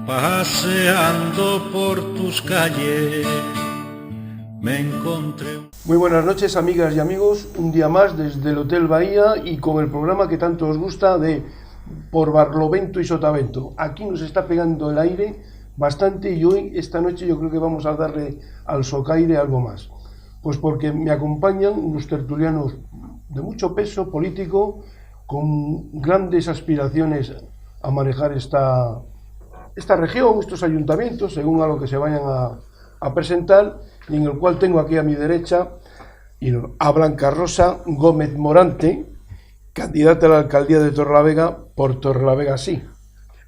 Paseando por tus calles me encontré. Muy buenas noches, amigas y amigos, un día más desde el Hotel Bahía y con el programa que tanto os gusta de Por Barlovento y Sotavento. Aquí nos está pegando el aire bastante y hoy, esta noche, yo creo que vamos a darle al socaire algo más. Pues porque me acompañan unos tertulianos de mucho peso político, con grandes aspiraciones a manejar esta región, estos ayuntamientos, según a lo que se vayan a presentar, y en el cual tengo aquí a mi derecha a Blanca Rosa Gómez Morante, candidata a la alcaldía de Torrelavega por Torrelavega Sí.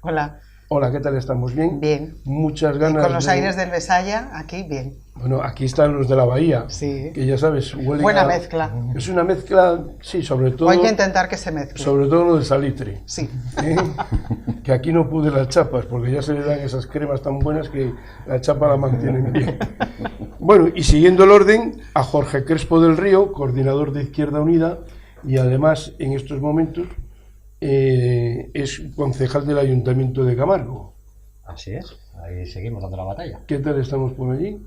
Hola. Hola, ¿qué tal estamos? ¿Bien? Bien. Muchas ganas. Y con los aires del Besaya, aquí bien. Bueno, aquí están los de la Bahía, sí. Que ya sabes, huelen buena mezcla. Es una mezcla, sí, sobre todo... Hay que intentar que se mezcle. Sobre todo lo del salitre. Sí. Que aquí no pude las chapas, porque ya se le dan esas cremas tan buenas que la chapa la mantienen bien. Bueno, y siguiendo el orden, a Jorge Crespo del Río, coordinador de Izquierda Unida, y además, en estos momentos, es concejal del Ayuntamiento de Camargo. Así es, ahí seguimos dando la batalla. ¿Qué tal estamos por allí?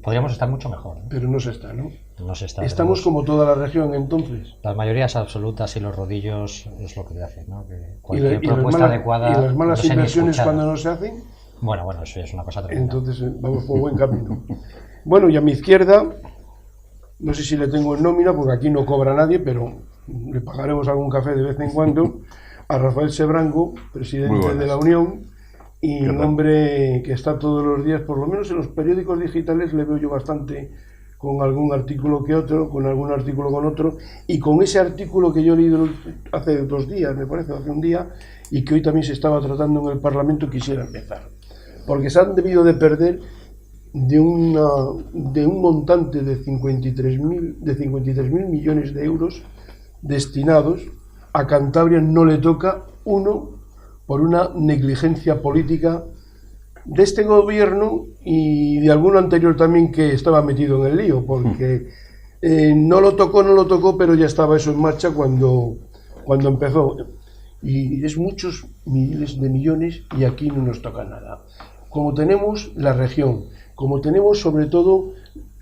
Podríamos estar mucho mejor, ¿no? Pero no se está, ¿no? No se está. Estamos como toda la región, entonces. Las mayorías absolutas y los rodillos es lo que te hacen, ¿no? Que cualquier propuesta adecuada. ¿Y las malas inversiones cuando no se hacen? Bueno, eso ya es una cosa tremenda. Entonces vamos por buen camino. Bueno, y a mi izquierda, no sé si le tengo en nómina, porque aquí no cobra nadie, pero le pagaremos algún café de vez en cuando, a Rafael Sebrango, presidente de la Unión, y un hombre que está todos los días, por lo menos en los periódicos digitales le veo yo bastante, con algún artículo que otro, con algún artículo con otro, y con ese artículo que yo he leído hace 2 días, me parece, hace un día, y que hoy también se estaba tratando en el Parlamento, quisiera empezar. Porque se han debido de perder de un montante de 53.000 millones de euros destinados a Cantabria. No le toca uno por una negligencia política de este gobierno y de alguno anterior también que estaba metido en el lío, porque no lo tocó, pero ya estaba eso en marcha cuando empezó. Y es muchos miles de millones y aquí no nos toca nada. Como tenemos la región, como tenemos sobre todo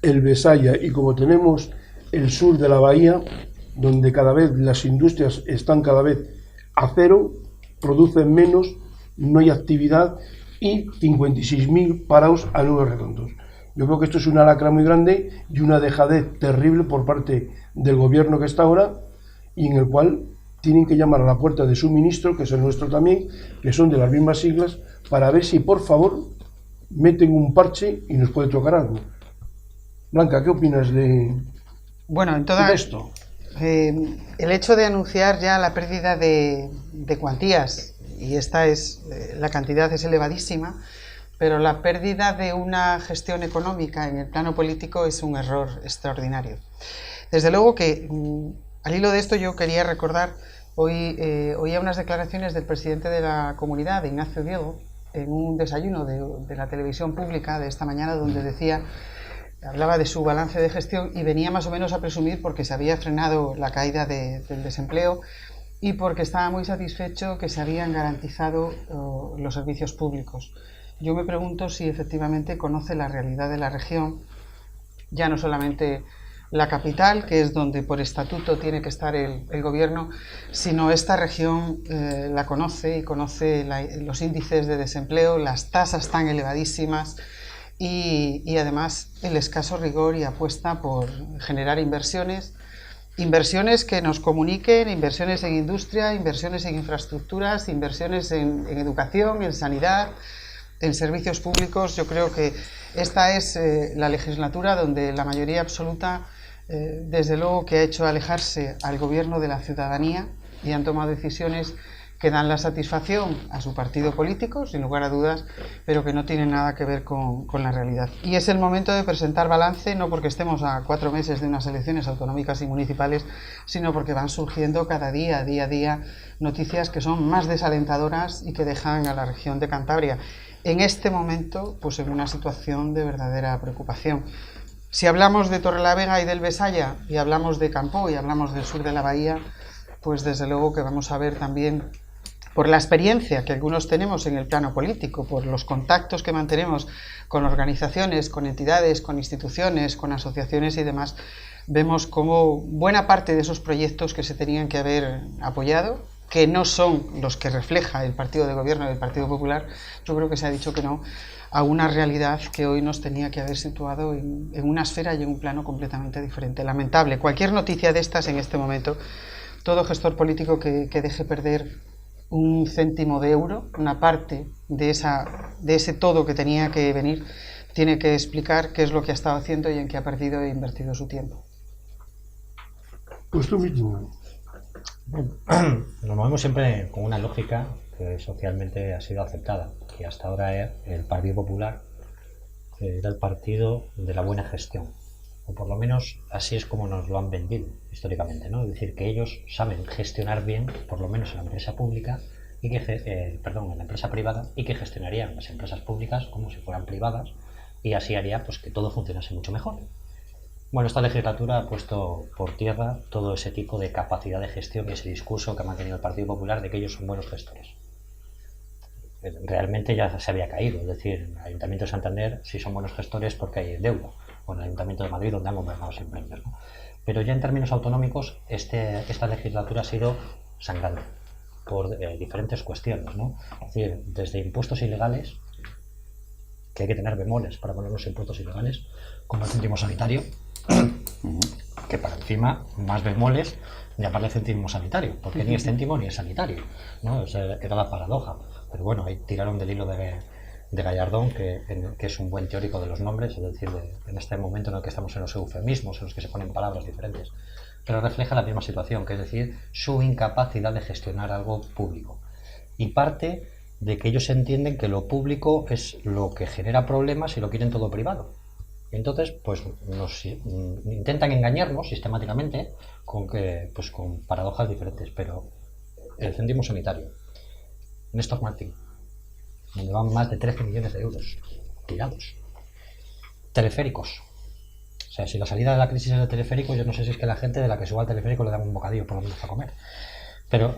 el Besaya y como tenemos el sur de la bahía, donde cada vez las industrias están cada vez a cero, producen menos, no hay actividad y 56.000 parados a números redondos. Yo creo que esto es una lacra muy grande y una dejadez terrible por parte del gobierno que está ahora, y en el cual tienen que llamar a la puerta de su ministro, que es el nuestro también, que son de las mismas siglas, para ver si por favor meten un parche y nos puede tocar algo. Blanca, ¿qué opinas de esto? El hecho de anunciar ya la pérdida de cuantías, y la cantidad es elevadísima, pero la pérdida de una gestión económica en el plano político es un error extraordinario. Desde luego que, al hilo de esto, yo quería recordar, oía unas declaraciones del presidente de la comunidad, de Ignacio Diego, en un desayuno de la televisión pública de esta mañana, donde hablaba de su balance de gestión y venía más o menos a presumir porque se había frenado la caída del desempleo y porque estaba muy satisfecho que se habían garantizado los servicios públicos. Yo me pregunto si efectivamente conoce la realidad de la región, ya no solamente la capital, que es donde por estatuto tiene que estar el gobierno, sino esta región la conoce y conoce los índices de desempleo, las tasas tan elevadísimas y además el escaso rigor y apuesta por generar inversiones que nos comuniquen, inversiones en industria, inversiones en infraestructuras, inversiones en educación, en sanidad, en servicios públicos. Yo creo que esta es la legislatura donde la mayoría absoluta desde luego que ha hecho alejarse al gobierno de la ciudadanía y han tomado decisiones que dan la satisfacción a su partido político, sin lugar a dudas, pero que no tienen nada que ver con la realidad. Y es el momento de presentar balance, no porque estemos a 4 meses de unas elecciones autonómicas y municipales, sino porque van surgiendo cada día a día, noticias que son más desalentadoras y que dejan a la región de Cantabria, en este momento, pues en una situación de verdadera preocupación. Si hablamos de Torrelavega y del Besaya, y hablamos de Campoo y hablamos del sur de la bahía, pues desde luego que vamos a ver también por la experiencia que algunos tenemos en el plano político, por los contactos que mantenemos con organizaciones, con entidades, con instituciones, con asociaciones y demás, vemos como buena parte de esos proyectos que se tenían que haber apoyado, que no son los que refleja el partido de gobierno del Partido Popular, yo creo que se ha dicho que no, a una realidad que hoy nos tenía que haber situado en una esfera y en un plano completamente diferente. Lamentable. Cualquier noticia de estas en este momento, todo gestor político que deje perder un céntimo de euro, una parte de ese todo que tenía que venir, tiene que explicar qué es lo que ha estado haciendo y en qué ha perdido e invertido su tiempo. Pues tú mismo. Nos movemos siempre con una lógica que socialmente ha sido aceptada, que hasta ahora el Partido Popular era el partido de la buena gestión, o por lo menos así es como nos lo han vendido históricamente, ¿no? Es decir, que ellos saben gestionar bien, por lo menos en la empresa pública, y que, en la empresa privada, y que gestionarían las empresas públicas como si fueran privadas, y así haría pues que todo funcionase mucho mejor. Bueno, esta legislatura ha puesto por tierra todo ese tipo de capacidad de gestión y ese discurso que ha mantenido el Partido Popular de que ellos son buenos gestores. Realmente ya se había caído, es decir, en el Ayuntamiento de Santander sí son buenos gestores porque hay deuda, o en el Ayuntamiento de Madrid donde han gobernado siempre ellos, ¿no? Pero ya en términos autonómicos esta legislatura ha sido sangrante por diferentes cuestiones, ¿no? Es decir, desde impuestos ilegales, que hay que tener bemoles para poner los impuestos ilegales, como el céntimo sanitario, que para encima más bemoles llamarle céntimo sanitario, porque ni es céntimo ni es sanitario, ¿no? Era la paradoja. Pero bueno, ahí tiraron del hilo de Gallardón, que es un buen teórico de los nombres, es decir, en este momento en el que estamos en los eufemismos, en los que se ponen palabras diferentes, pero refleja la misma situación, que es decir, su incapacidad de gestionar algo público. Y parte de que ellos entienden que lo público es lo que genera problemas y lo quieren todo privado. Entonces, pues nos intentan engañarnos sistemáticamente con paradojas diferentes, pero el céntimo sanitario, Néstor Martín, donde van más de 13 millones de euros tirados. Teleféricos. O sea, si la salida de la crisis es de teleféricos, yo no sé si es que la gente de la que suba al teleférico le dan un bocadillo por lo menos a comer. Pero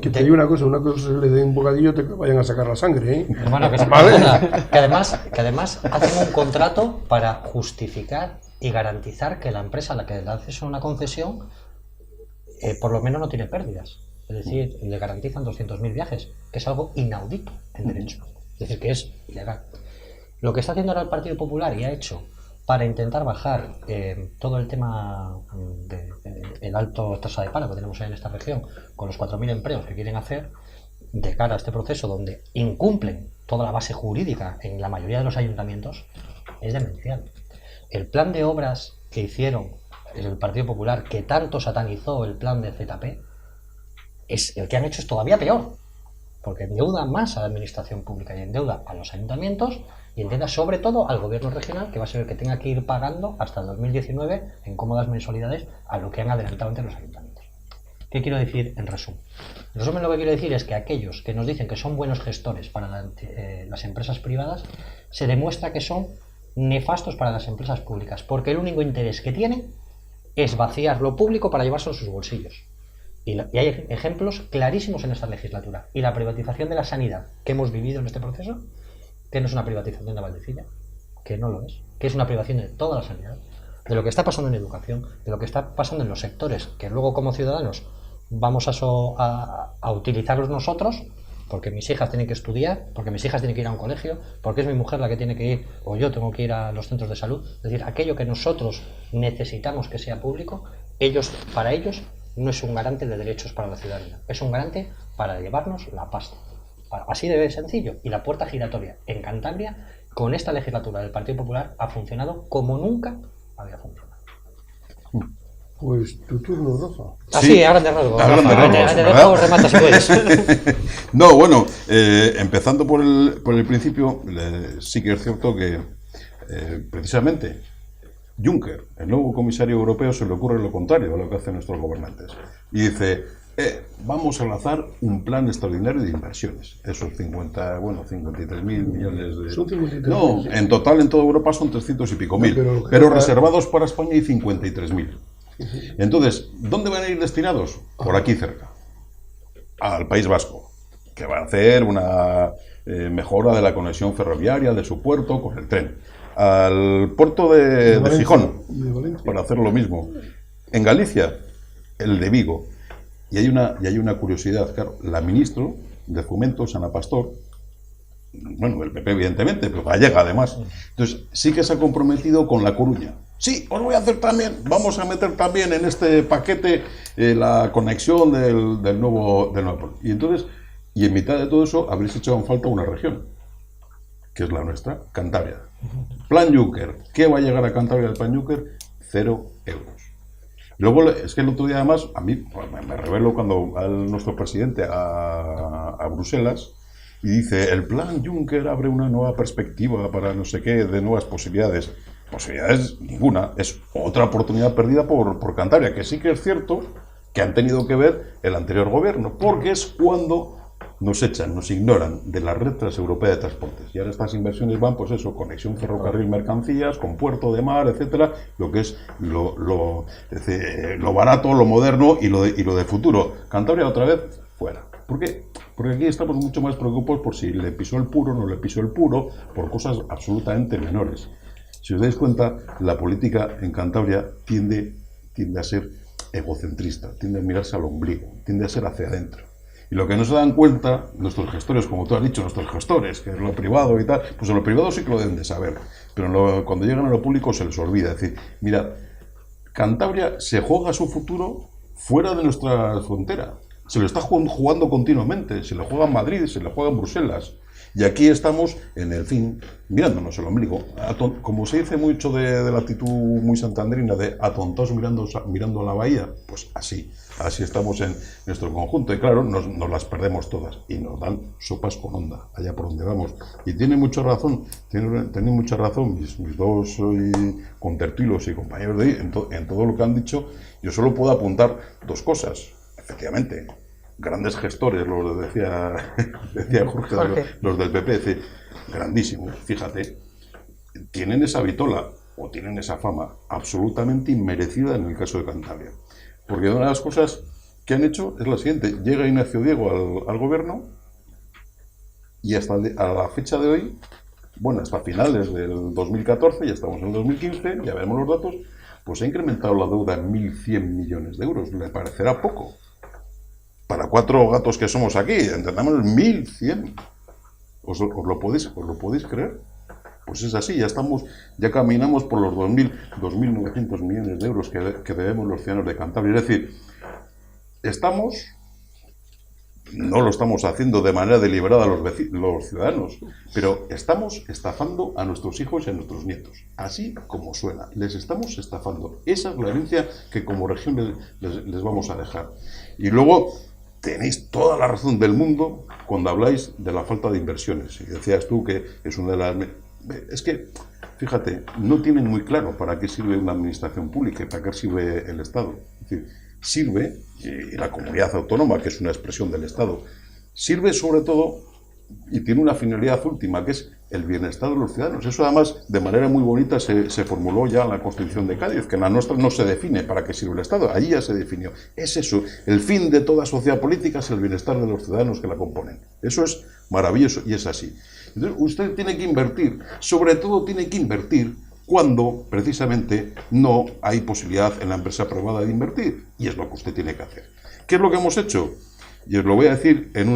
que te digo una cosa le den un bocadillo te vayan a sacar la sangre, ¿eh? Bueno, que además hacen un contrato para justificar y garantizar que la empresa a la que le haces una concesión por lo menos no tiene pérdidas. Es decir, le garantizan 200.000 viajes, que es algo inaudito en derecho. Es decir, que es ilegal. Lo que está haciendo ahora el Partido Popular y ha hecho para intentar bajar todo el tema del alto tasa de paro que tenemos en esta región, con los 4.000 empleos que quieren hacer de cara a este proceso donde incumplen toda la base jurídica en la mayoría de los ayuntamientos, es demencial. El plan de obras que hicieron el Partido Popular, que tanto satanizó el plan de ZP, el que han hecho es todavía peor, porque endeuda más a la administración pública y endeuda a los ayuntamientos y endeuda sobre todo al gobierno regional, que va a ser el que tenga que ir pagando hasta el 2019 en cómodas mensualidades a lo que han adelantado ante los ayuntamientos. ¿Qué quiero decir en resumen? En resumen, lo que quiero decir es que aquellos que nos dicen que son buenos gestores para las empresas privadas, se demuestra que son nefastos para las empresas públicas, porque el único interés que tienen es vaciar lo público para llevarse en sus bolsillos. Y hay ejemplos clarísimos en esta legislatura. Y la privatización de la sanidad que hemos vivido en este proceso, que no es una privatización de Valdecilla, que no lo es, que es una privatización de toda la sanidad, de lo que está pasando en educación, de lo que está pasando en los sectores que luego como ciudadanos vamos a utilizarlos nosotros, porque mis hijas tienen que estudiar, porque mis hijas tienen que ir a un colegio, porque es mi mujer la que tiene que ir, o yo tengo que ir a los centros de salud. Es decir, aquello que nosotros necesitamos que sea público, para ellos no es un garante de derechos para la ciudadanía, es un garante para llevarnos la pasta. Así de sencillo. Y la puerta giratoria en Cantabria, con esta legislatura del Partido Popular, ha funcionado como nunca había funcionado. Pues tu turno, Rafa. Sí, ahora te rasgo. Te dejo, remata si puedes. No, bueno, empezando por el principio, sí que es cierto que precisamente Juncker, el nuevo comisario europeo, se le ocurre lo contrario a lo que hacen nuestros gobernantes. Y dice, vamos a lanzar un plan extraordinario de inversiones. Esos 53.000 millones de... Son 53.000. No, en total en toda Europa son 300 y pico mil. Pero reservados para España hay 53.000. Entonces, ¿dónde van a ir destinados? Por aquí cerca. Al País Vasco. que va a hacer una mejora de la conexión ferroviaria de su puerto con el tren. Al puerto de Valencia, Gijón, y de Valencia. para hacer lo mismo. En Galicia, el de Vigo. Y hay una curiosidad, claro, la ministra de Fomento, Ana Pastor, bueno, del PP evidentemente, pero gallega además, entonces sí que se ha comprometido con La Coruña. Sí, os voy a hacer también, vamos a meter también en este paquete la conexión del nuevo puerto. Y entonces, y en mitad de todo eso, habréis echado en falta una región, que es la nuestra, Cantabria. Plan Juncker. ¿Qué va a llegar a Cantabria del Plan Juncker? 0 euros. Luego, es que el otro día además, a mí me revelo cuando va nuestro presidente a Bruselas y dice, el Plan Juncker abre una nueva perspectiva para no sé qué, de nuevas posibilidades. Posibilidades ninguna. Es otra oportunidad perdida por Cantabria, que sí que es cierto que han tenido que ver el anterior gobierno, porque es cuando nos echan, nos ignoran de la red transeuropea de transportes. Y ahora estas inversiones van, pues eso, conexión ferrocarril mercancías, con puerto de mar, etcétera, lo que es lo barato, lo moderno y lo de futuro. Cantabria otra vez fuera. ¿Por qué? Porque aquí estamos mucho más preocupados por si le pisó el puro o no le pisó el puro, por cosas absolutamente menores. Si os dais cuenta, la política en Cantabria tiende a ser egocentrista, tiende a mirarse al ombligo, tiende a ser hacia adentro. Y lo que no se dan cuenta, nuestros gestores, como tú has dicho, nuestros gestores, que es lo privado y tal, pues en lo privado sí que lo deben de saber, pero cuando llegan a lo público se les olvida. Es decir, mirad, Cantabria se juega su futuro fuera de nuestra frontera. Se lo está jugando continuamente, se lo juega en Madrid, se lo juega en Bruselas. Y aquí estamos, en el fin, mirándonos el ombligo. Como se dice mucho de la actitud muy santandrina, de atontados mirando a la bahía, pues así estamos en nuestro conjunto. Y claro, nos las perdemos todas y nos dan sopas con onda, allá por donde vamos. Y tienen mucha razón, tienen mucha razón mis dos contertulios y compañeros de ahí, en todo lo que han dicho. Yo solo puedo apuntar dos cosas. Efectivamente, grandes gestores, decía Jorge. Los del PP, grandísimos, fíjate, tienen esa vitola o tienen esa fama absolutamente inmerecida en el caso de Cantabria. Porque una de las cosas que han hecho es la siguiente: llega Ignacio Diego al gobierno y hasta a la fecha de hoy, bueno, hasta finales del 2014, ya estamos en el 2015, ya veremos los datos, pues ha incrementado la deuda en 1.100 millones de euros. ¿Le parecerá poco? Para 4 gatos que somos aquí, entendamos, 1.100. ¿Os lo podéis creer? Pues es así, ya caminamos por los 2.900 millones de euros que debemos los ciudadanos de Cantabria. Es decir, no lo estamos haciendo de manera deliberada los ciudadanos, pero estamos estafando a nuestros hijos y a nuestros nietos. Así como suena, les estamos estafando. Esa es la herencia que como región les vamos a dejar. Y luego tenéis toda la razón del mundo cuando habláis de la falta de inversiones. Y decías tú que es una de las... Es que, fíjate, no tienen muy claro para qué sirve una administración pública y para qué sirve el Estado. Es decir, sirve, y la comunidad autónoma, que es una expresión del Estado, sirve sobre todo y tiene una finalidad última, que es el bienestar de los ciudadanos. Eso además, de manera muy bonita, se formuló ya en la Constitución de Cádiz, que en la nuestra no se define para qué sirve el Estado, allí ya se definió. Es eso, el fin de toda sociedad política es el bienestar de los ciudadanos que la componen. Eso es maravilloso y es así. Entonces, usted tiene que invertir, sobre todo tiene que invertir cuando, precisamente, no hay posibilidad en la empresa privada de invertir. Y es lo que usted tiene que hacer. ¿Qué es lo que hemos hecho? Y os lo voy a decir en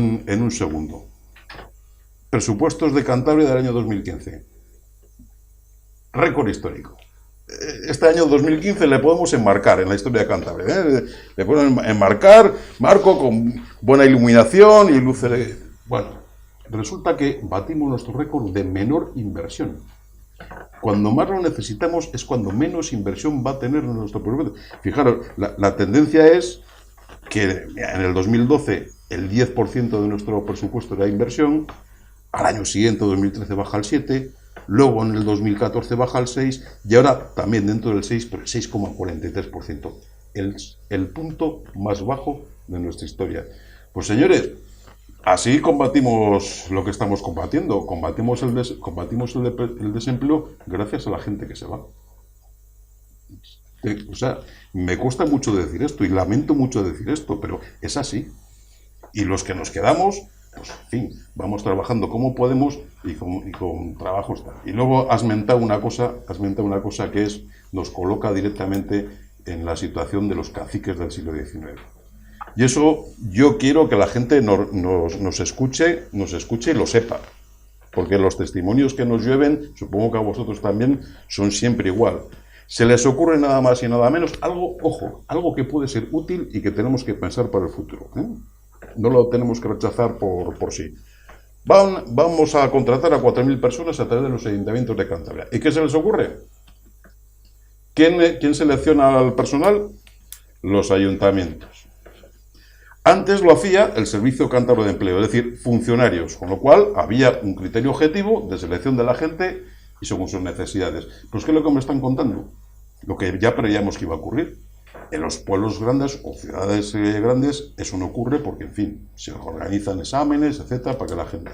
un segundo. Presupuestos de Cantabria del año 2015. Récord histórico. Este año 2015 le podemos enmarcar en la historia de Cantabria. Le podemos enmarcar, marco con buena iluminación y luces. Bueno, resulta que batimos nuestro récord de menor inversión. Cuando más lo necesitamos es cuando menos inversión va a tener nuestro presupuesto. Fijaros, la tendencia es que en el 2012 el 10% de nuestro presupuesto era inversión, al año siguiente, 2013, baja al 7%, luego en el 2014 baja al 6% y ahora también dentro del 6%, pero el 6,43%. El punto más bajo de nuestra historia. Pues señores, así combatimos lo que estamos combatiendo, combatimos el desempleo gracias a la gente que se va. O sea, me cuesta mucho decir esto y lamento mucho decir esto, pero es así. Y los que nos quedamos, pues en fin, vamos trabajando como podemos y con trabajos tal. Y luego has mentado una cosa que nos coloca directamente en la situación de los caciques del siglo XIX. Y eso yo quiero que la gente nos escuche y lo sepa, porque los testimonios que nos llueven, supongo que a vosotros también, son siempre igual. Se les ocurre nada más y nada menos algo que puede ser útil y que tenemos que pensar para el futuro, ¿eh? No lo tenemos que rechazar por sí. Vamos a contratar a 4.000 personas a través de los ayuntamientos de Cantabria. ¿Y qué se les ocurre? ¿Quién selecciona al personal? Los ayuntamientos. Antes lo hacía el Servicio Cántabro de Empleo, es decir, funcionarios, con lo cual había un criterio objetivo de selección de la gente y según sus necesidades. Pues ¿qué es lo que me están contando? Lo que ya preveíamos que iba a ocurrir. En los pueblos grandes o ciudades grandes eso no ocurre porque, en fin, se organizan exámenes, etcétera, para que la gente...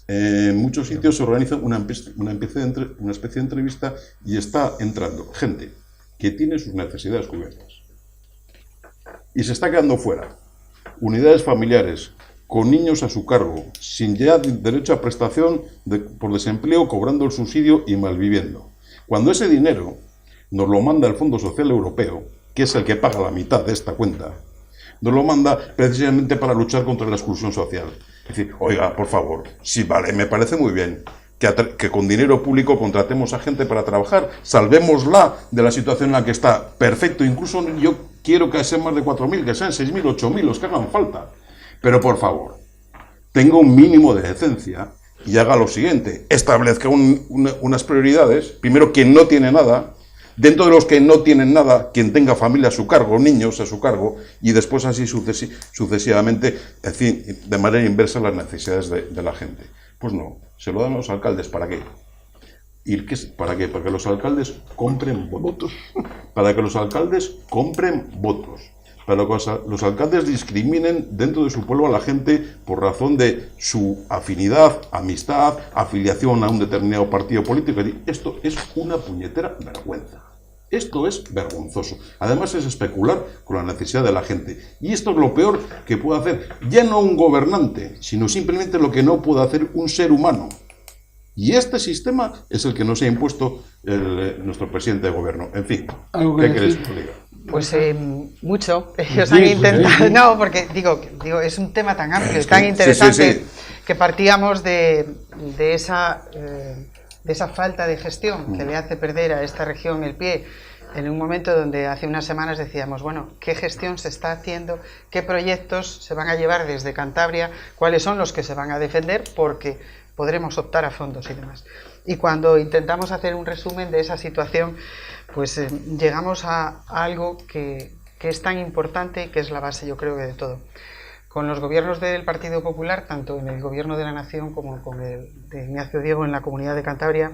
En muchos sitios se organiza una especie de entrevista y está entrando gente que tiene sus necesidades cubiertas y se está quedando fuera. Unidades familiares con niños a su cargo, sin ya derecho a prestación por desempleo, cobrando el subsidio y malviviendo. Cuando ese dinero nos lo manda el Fondo Social Europeo, que es el que paga la mitad de esta cuenta, nos lo manda precisamente para luchar contra la exclusión social. Es decir, oiga, por favor, sí, vale, me parece muy bien que con dinero público contratemos a gente para trabajar, salvémosla de la situación en la que está, perfecto, incluso yo quiero que sean más de 4.000, que sean 6.000, 8.000, los que hagan falta, pero por favor, tenga un mínimo de decencia y haga lo siguiente, establezca unas prioridades, primero quien no tiene nada, dentro de los que no tienen nada, quien tenga familia a su cargo, niños a su cargo, y después así sucesivamente, en fin, de manera inversa las necesidades de la gente. Pues no, se lo dan a los alcaldes, ¿para qué? ¿Para qué? Para que los alcaldes compren votos. Para que los alcaldes compren votos. Para que los alcaldes discriminen dentro de su pueblo a la gente por razón de su afinidad, amistad, afiliación a un determinado partido político. Esto es una puñetera vergüenza. Esto es vergonzoso. Además es especular con la necesidad de la gente. Y esto es lo peor que puede hacer, ya no un gobernante, sino simplemente lo que no puede hacer un ser humano. Y este sistema es el que nos ha impuesto nuestro presidente de gobierno. En fin, ¿qué queréis que os diga? Pues mucho. Ellos han intentado... No, porque digo, es un tema tan amplio, tan interesante, que partíamos de esa falta de gestión que le hace perder a esta región el pie en un momento donde hace unas semanas decíamos, bueno, ¿qué gestión se está haciendo? ¿Qué proyectos se van a llevar desde Cantabria? ¿Cuáles son los que se van a defender? Porque podremos optar a fondos y demás. Y cuando intentamos hacer un resumen de esa situación, pues llegamos a algo que es tan importante y que es la base, yo creo, que de todo. Con los gobiernos del Partido Popular, tanto en el gobierno de la Nación como con el de Ignacio Diego en la Comunidad de Cantabria,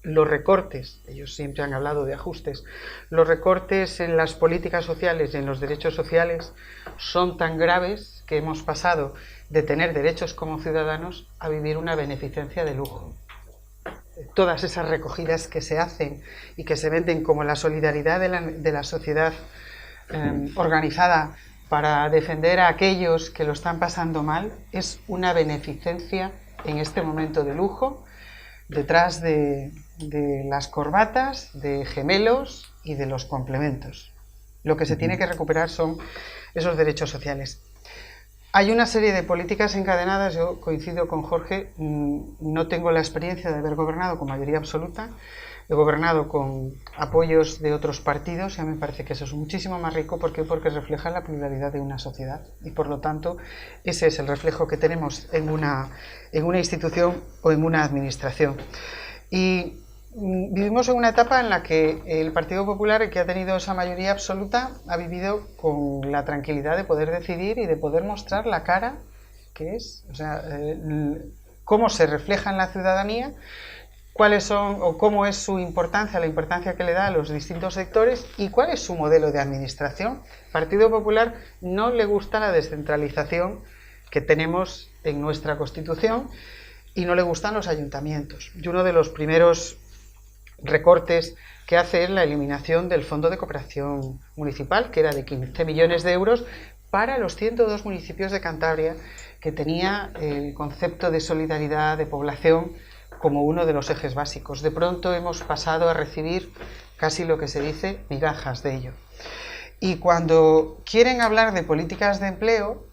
los recortes, ellos siempre han hablado de ajustes, los recortes en las políticas sociales y en los derechos sociales son tan graves que hemos pasado de tener derechos como ciudadanos a vivir una beneficencia de lujo. Todas esas recogidas que se hacen y que se venden como la solidaridad de la sociedad organizada para defender a aquellos que lo están pasando mal, es una beneficencia en este momento de lujo, detrás de las corbatas, de gemelos y de los complementos. Lo que se tiene que recuperar son esos derechos sociales. Hay una serie de políticas encadenadas, yo coincido con Jorge, no tengo la experiencia de haber gobernado con mayoría absoluta, he gobernado con apoyos de otros partidos y a mí me parece que eso es muchísimo más rico. ¿Por qué? Porque refleja la pluralidad de una sociedad y por lo tanto ese es el reflejo que tenemos en una institución o en una administración. Y vivimos en una etapa en la que el Partido Popular, que ha tenido esa mayoría absoluta, ha vivido con la tranquilidad de poder decidir y de poder mostrar la cara que es, o sea, cómo se refleja en la ciudadanía, cuáles son o cómo es su importancia, la importancia que le da a los distintos sectores y cuál es su modelo de administración. Al Partido Popular no le gusta la descentralización que tenemos en nuestra Constitución y no le gustan los ayuntamientos. Y uno de los primeros recortes que hace es la eliminación del Fondo de Cooperación Municipal, que era de 15 millones de euros, para los 102 municipios de Cantabria, que tenía el concepto de solidaridad de población como uno de los ejes básicos. De pronto hemos pasado a recibir casi lo que se dice migajas de ello. Y cuando quieren hablar de políticas de empleo,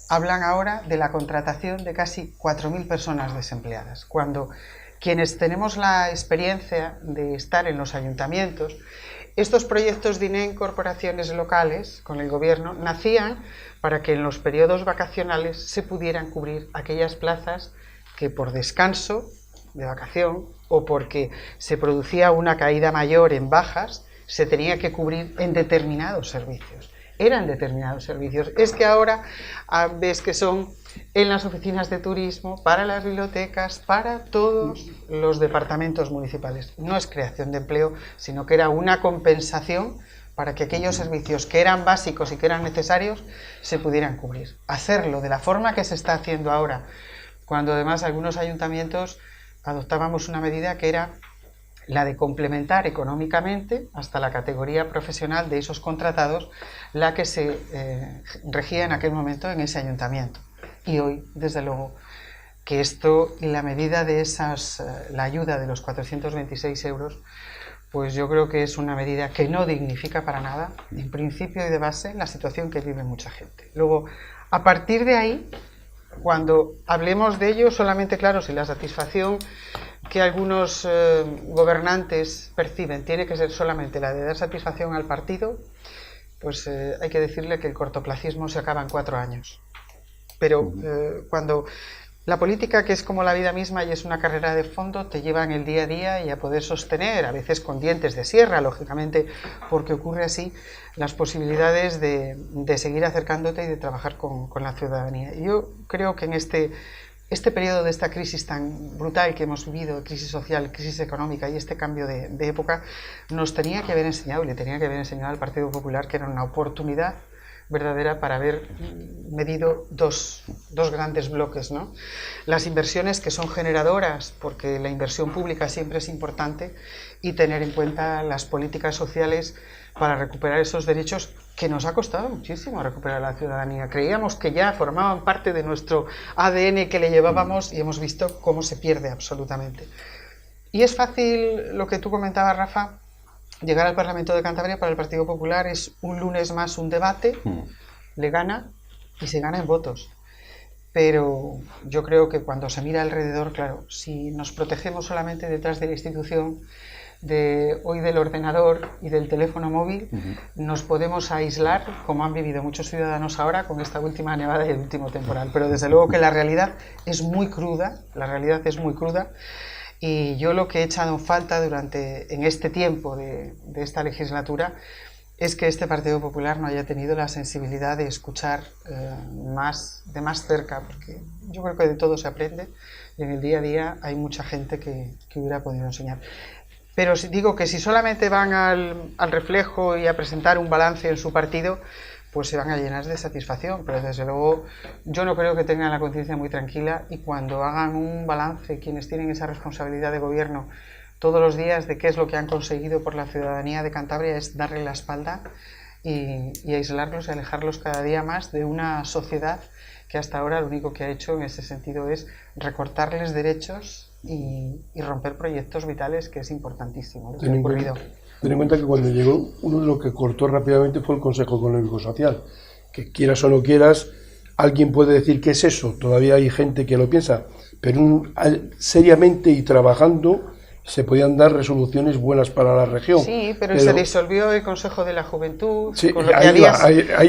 hablan ahora de la contratación de casi 4.000 personas desempleadas, cuando quienes tenemos la experiencia de estar en los ayuntamientos, estos proyectos de INEM corporaciones locales con el gobierno nacían para que en los periodos vacacionales se pudieran cubrir aquellas plazas que por descanso de vacación o porque se producía una caída mayor en bajas, se tenía que cubrir en determinados servicios. Eran determinados servicios. Es que ahora ves que son en las oficinas de turismo, para las bibliotecas, para todos los departamentos municipales. No es creación de empleo, sino que era una compensación para que aquellos servicios que eran básicos y que eran necesarios se pudieran cubrir. Hacerlo de la forma que se está haciendo ahora, cuando además algunos ayuntamientos adoptábamos una medida que era la de complementar económicamente hasta la categoría profesional de esos contratados, la que se regía en aquel momento en ese ayuntamiento. Y hoy, desde luego, que esto y la medida de la ayuda de los 426 euros, pues yo creo que es una medida que no dignifica para nada, en principio y de base, la situación que vive mucha gente. Luego, a partir de ahí, cuando hablemos de ello, solamente, claro, si la satisfacción que algunos gobernantes perciben tiene que ser solamente la de dar satisfacción al partido, pues hay que decirle que el cortoplacismo se acaba en 4 años. Pero cuando la política, que es como la vida misma y es una carrera de fondo, te lleva en el día a día y a poder sostener, a veces con dientes de sierra, lógicamente, porque ocurre así, las posibilidades de seguir acercándote y de trabajar con la ciudadanía. Y yo creo que en este periodo de esta crisis tan brutal que hemos vivido, crisis social, crisis económica y este cambio de época, nos tenía que haber enseñado, y le tenía que haber enseñado al Partido Popular, que era una oportunidad verdadera para haber medido dos grandes bloques, ¿no? Las inversiones, que son generadoras, porque la inversión pública siempre es importante, y tener en cuenta las políticas sociales para recuperar esos derechos que nos ha costado muchísimo recuperar a la ciudadanía. Creíamos que ya formaban parte de nuestro ADN que le llevábamos y hemos visto cómo se pierde absolutamente. Y es fácil, lo que tú comentabas, Rafa, llegar al Parlamento de Cantabria para el Partido Popular es un lunes más un debate, le gana y se gana en votos. Pero yo creo que cuando se mira alrededor, claro, si nos protegemos solamente detrás de la institución, hoy del ordenador y del teléfono móvil, nos podemos aislar, como han vivido muchos ciudadanos ahora con esta última nevada y el último temporal. Pero desde luego que la realidad es muy cruda, y yo lo que he echado en falta en este tiempo de esta legislatura es que este Partido Popular no haya tenido la sensibilidad de escuchar de más cerca, porque yo creo que de todo se aprende y en el día a día hay mucha gente que hubiera podido enseñar. Pero digo que si solamente van al reflejo y a presentar un balance en su partido, pues se van a llenar de satisfacción, pero desde luego yo no creo que tengan la conciencia muy tranquila, y cuando hagan un balance quienes tienen esa responsabilidad de gobierno todos los días de qué es lo que han conseguido por la ciudadanía de Cantabria, es darle la espalda y aislarlos y alejarlos cada día más de una sociedad que hasta ahora lo único que ha hecho en ese sentido es recortarles derechos y romper proyectos vitales, que es importantísimo lo que ha ocurrido. Ten en cuenta que cuando llegó, uno de los que cortó rápidamente fue el Consejo Económico Social, que quieras o no quieras, alguien puede decir que es eso, todavía hay gente que lo piensa, pero seriamente y trabajando se podían dar resoluciones buenas para la región. Sí, pero se disolvió el Consejo de la Juventud, sí, con lo que había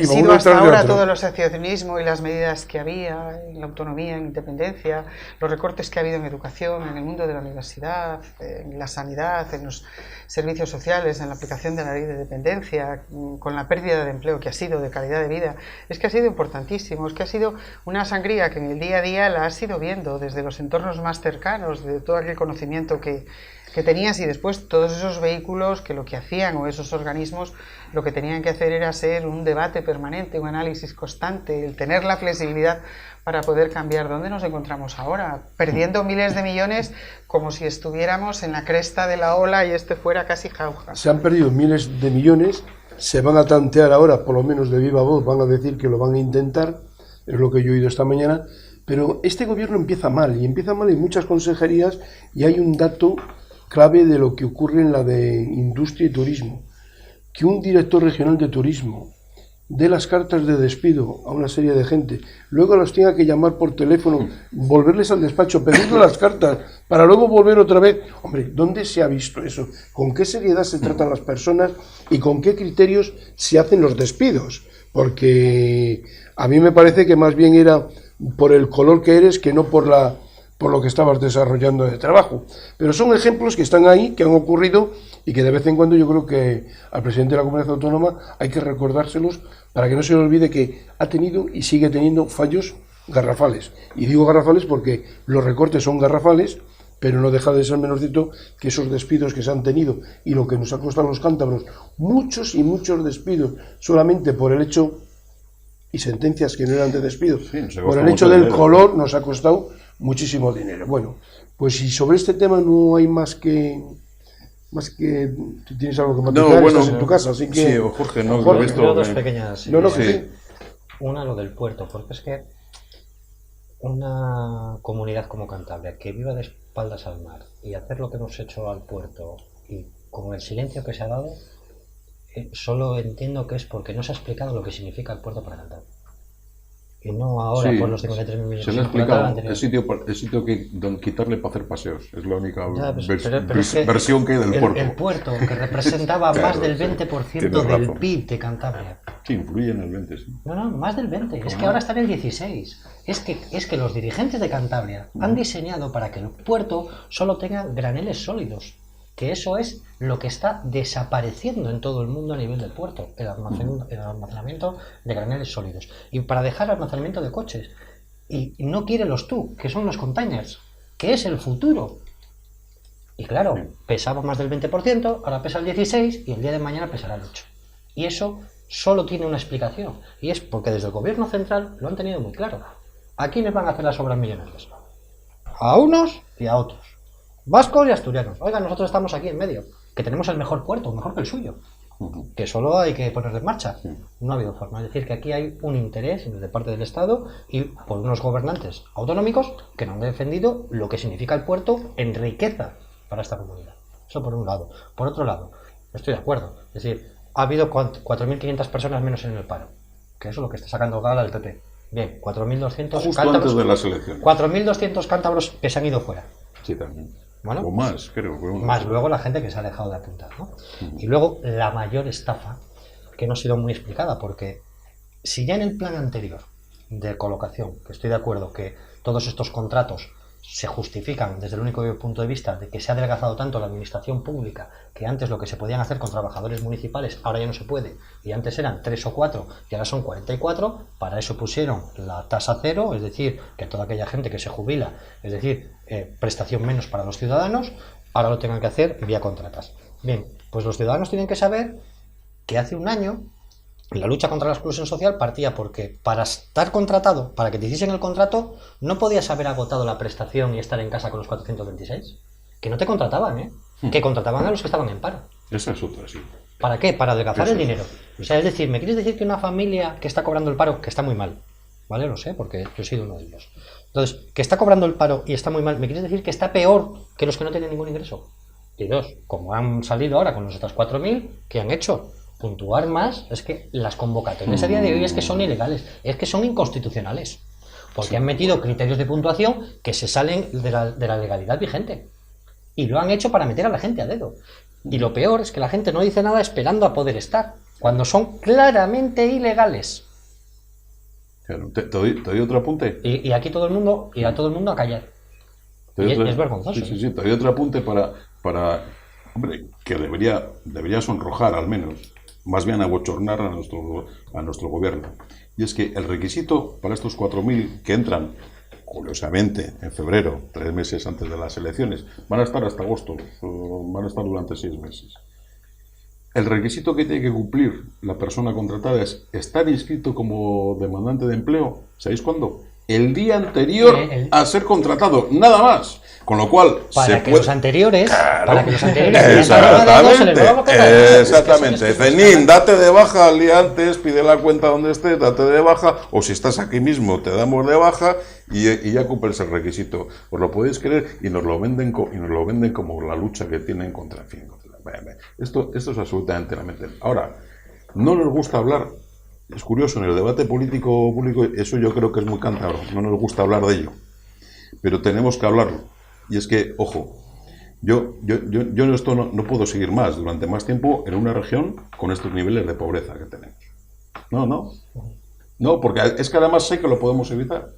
sido hasta ahora todo el asociacionismo y las medidas que había en la autonomía, en independencia, los recortes que ha habido en educación, en el mundo de la universidad, en la sanidad, en los servicios sociales, en la aplicación de la ley de dependencia, con la pérdida de empleo que ha sido, de calidad de vida. Es que ha sido importantísimo, es que ha sido una sangría que en el día a día la has ido viendo desde los entornos más cercanos, de todo aquel conocimiento que tenías, y después todos esos vehículos que lo que hacían, o esos organismos, lo que tenían que hacer era ser un debate permanente, un análisis constante, el tener la flexibilidad para poder cambiar. ¿Dónde nos encontramos ahora? Perdiendo miles de millones como si estuviéramos en la cresta de la ola y fuera casi jauja. Se han perdido miles de millones se van a tantear ahora, por lo menos de viva voz, van a decir que lo van a intentar, es lo que yo he oído esta mañana, pero este gobierno empieza mal, y empieza mal en muchas consejerías, y hay un dato clave de lo que ocurre en la de industria y turismo, que un director regional de turismo dé las cartas de despido a una serie de gente, luego los tenga que llamar por teléfono, volverles al despacho, pedirle las cartas, para luego volver otra vez. Hombre, ¿dónde se ha visto eso? ¿Con qué seriedad se tratan las personas y con qué criterios se hacen los despidos? Porque a mí me parece que más bien era por el color que eres que no por lo que estabas desarrollando de trabajo. Pero son ejemplos que están ahí, que han ocurrido y que de vez en cuando yo creo que al presidente de la Comunidad Autónoma hay que recordárselos para que no se le olvide que ha tenido y sigue teniendo fallos garrafales. Y digo garrafales porque los recortes son garrafales, pero no deja de ser menos cierto que esos despidos que se han tenido y lo que nos ha costado a los cántabros, muchos y muchos despidos, solamente por el hecho, y sentencias que no eran de despido, por el hecho del color nos ha costado muchísimo dinero. Bueno, pues si sobre este tema no hay más que tú tienes algo que matizar, no, bueno, estás en tu casa, así que... Sí, Jorge, no, Jorge, he visto... Dos pequeñas... No, sí. sí. Una, lo del puerto, porque es que una comunidad como Cantabria, que viva de espaldas al mar, y hacer lo que hemos hecho al puerto, y con el silencio que se ha dado, solo entiendo que es porque no se ha explicado lo que significa el puerto para Cantabria. Y no ahora Sí, por los 53 millones. se le ha explicado el sitio que donde quitarle para hacer paseos. Es la única pero es que versión que hay del puerto. El puerto, que representaba Claro, más del sí. 20% Tienes del razón. PIB de Cantabria. Sí, influye en el 20, sí. No, más del 20. Es que ahora está en el 16. Es que los dirigentes de Cantabria han diseñado para que el puerto solo tenga graneles sólidos. Que eso es lo que está desapareciendo en todo el mundo a nivel del puerto, el almacenamiento de graneles sólidos. Y para dejar almacenamiento de coches. Y no quiere los TUC, que son los containers, que es el futuro. Y claro, pesaba más del 20%, ahora pesa el 16% y el día de mañana pesará el 8%. Y eso solo tiene una explicación, y es porque desde el gobierno central lo han tenido muy claro. ¿A quiénes van a hacer las obras millonarias? A unos y a otros. Vascos y asturianos. Oiga, nosotros estamos aquí en medio, que tenemos el mejor puerto, mejor que el suyo, que solo hay que ponerlo en marcha. No ha habido forma. Es decir, que aquí hay un interés de parte del Estado y por unos gobernantes autonómicos que no han defendido lo que significa el puerto en riqueza para esta comunidad. Eso por un lado. Por otro lado, estoy de acuerdo. Es decir, ha habido 4.500 personas menos en el paro, que eso es lo que está sacando gala el PP. Bien, 4.200 Justo cántabros. antes de las elecciones. 4.200 cántabros que se han ido fuera. Sí, también. Bueno, o más, creo. Más luego la gente que se ha dejado de apuntar, ¿no? Y luego la mayor estafa, que no ha sido muy explicada, porque si ya en el plan anterior de colocación, que estoy de acuerdo que todos estos contratos se justifican desde el único punto de vista de que se ha adelgazado tanto la administración pública, que antes lo que se podían hacer con trabajadores municipales ahora ya no se puede, y antes eran 3 o 4 y ahora son 44, para eso pusieron la tasa cero, es decir, que toda aquella gente que se jubila, es decir, prestación menos para los ciudadanos, ahora lo tengan que hacer vía contratas. Bien, pues los ciudadanos tienen que saber que hace un año la lucha contra la exclusión social partía porque para estar contratado, para que te hiciesen el contrato, no podías haber agotado la prestación y estar en casa con los 426. Que no te contrataban, ¿eh? Que contrataban a los que estaban en paro. Esa es otra, sí. ¿Para qué? Para adelgazar el dinero. O sea, es decir, ¿me quieres decir que una familia que está cobrando el paro, que está muy mal, ¿vale? Lo sé, porque yo he sido uno de ellos. Entonces, que está cobrando el paro y está muy mal, ¿me quieres decir que está peor que los que no tienen ningún ingreso? Y dos, como han salido ahora con los otros 4.000, ¿qué han hecho? Puntuar más, es que las convocatorias a día de hoy es que son ilegales, es que son inconstitucionales, porque han metido criterios de puntuación que se salen de la legalidad vigente y lo han hecho para meter a la gente a dedo. Y lo peor es que la gente no dice nada esperando a poder estar, cuando son claramente ilegales. Claro, ¿te doy otro apunte? Y aquí todo el mundo, y a todo el mundo a callar. Y es vergonzoso. Sí, te doy otro apunte para hombre, que debería sonrojar al menos, más bien abochornar a nuestro gobierno. Y es que el requisito para estos 4.000 que entran, curiosamente, en febrero, 3 meses antes de las elecciones, van a estar hasta agosto, van a estar durante 6 meses. El requisito que tiene que cumplir la persona contratada es estar inscrito como demandante de empleo. ¿Sabéis cuándo? el día anterior a ser contratado, nada más. Con lo cual, Para que los anteriores, exactamente. Cenín, date de baja al día antes, pide la cuenta donde estés, date de baja, o si estás aquí mismo, te damos de baja y ya cumples el requisito. Os lo podéis creer y nos lo venden como la lucha que tienen contra el fin. Esto es absolutamente lamentable. Ahora, no nos gusta hablar. Es curioso, en el debate político público, eso yo creo que es muy cántabro, no nos gusta hablar de ello, pero tenemos que hablarlo. Y es que, ojo, yo en esto no puedo seguir más durante más tiempo en una región con estos niveles de pobreza que tenemos. No, porque es que además sé que lo podemos evitar.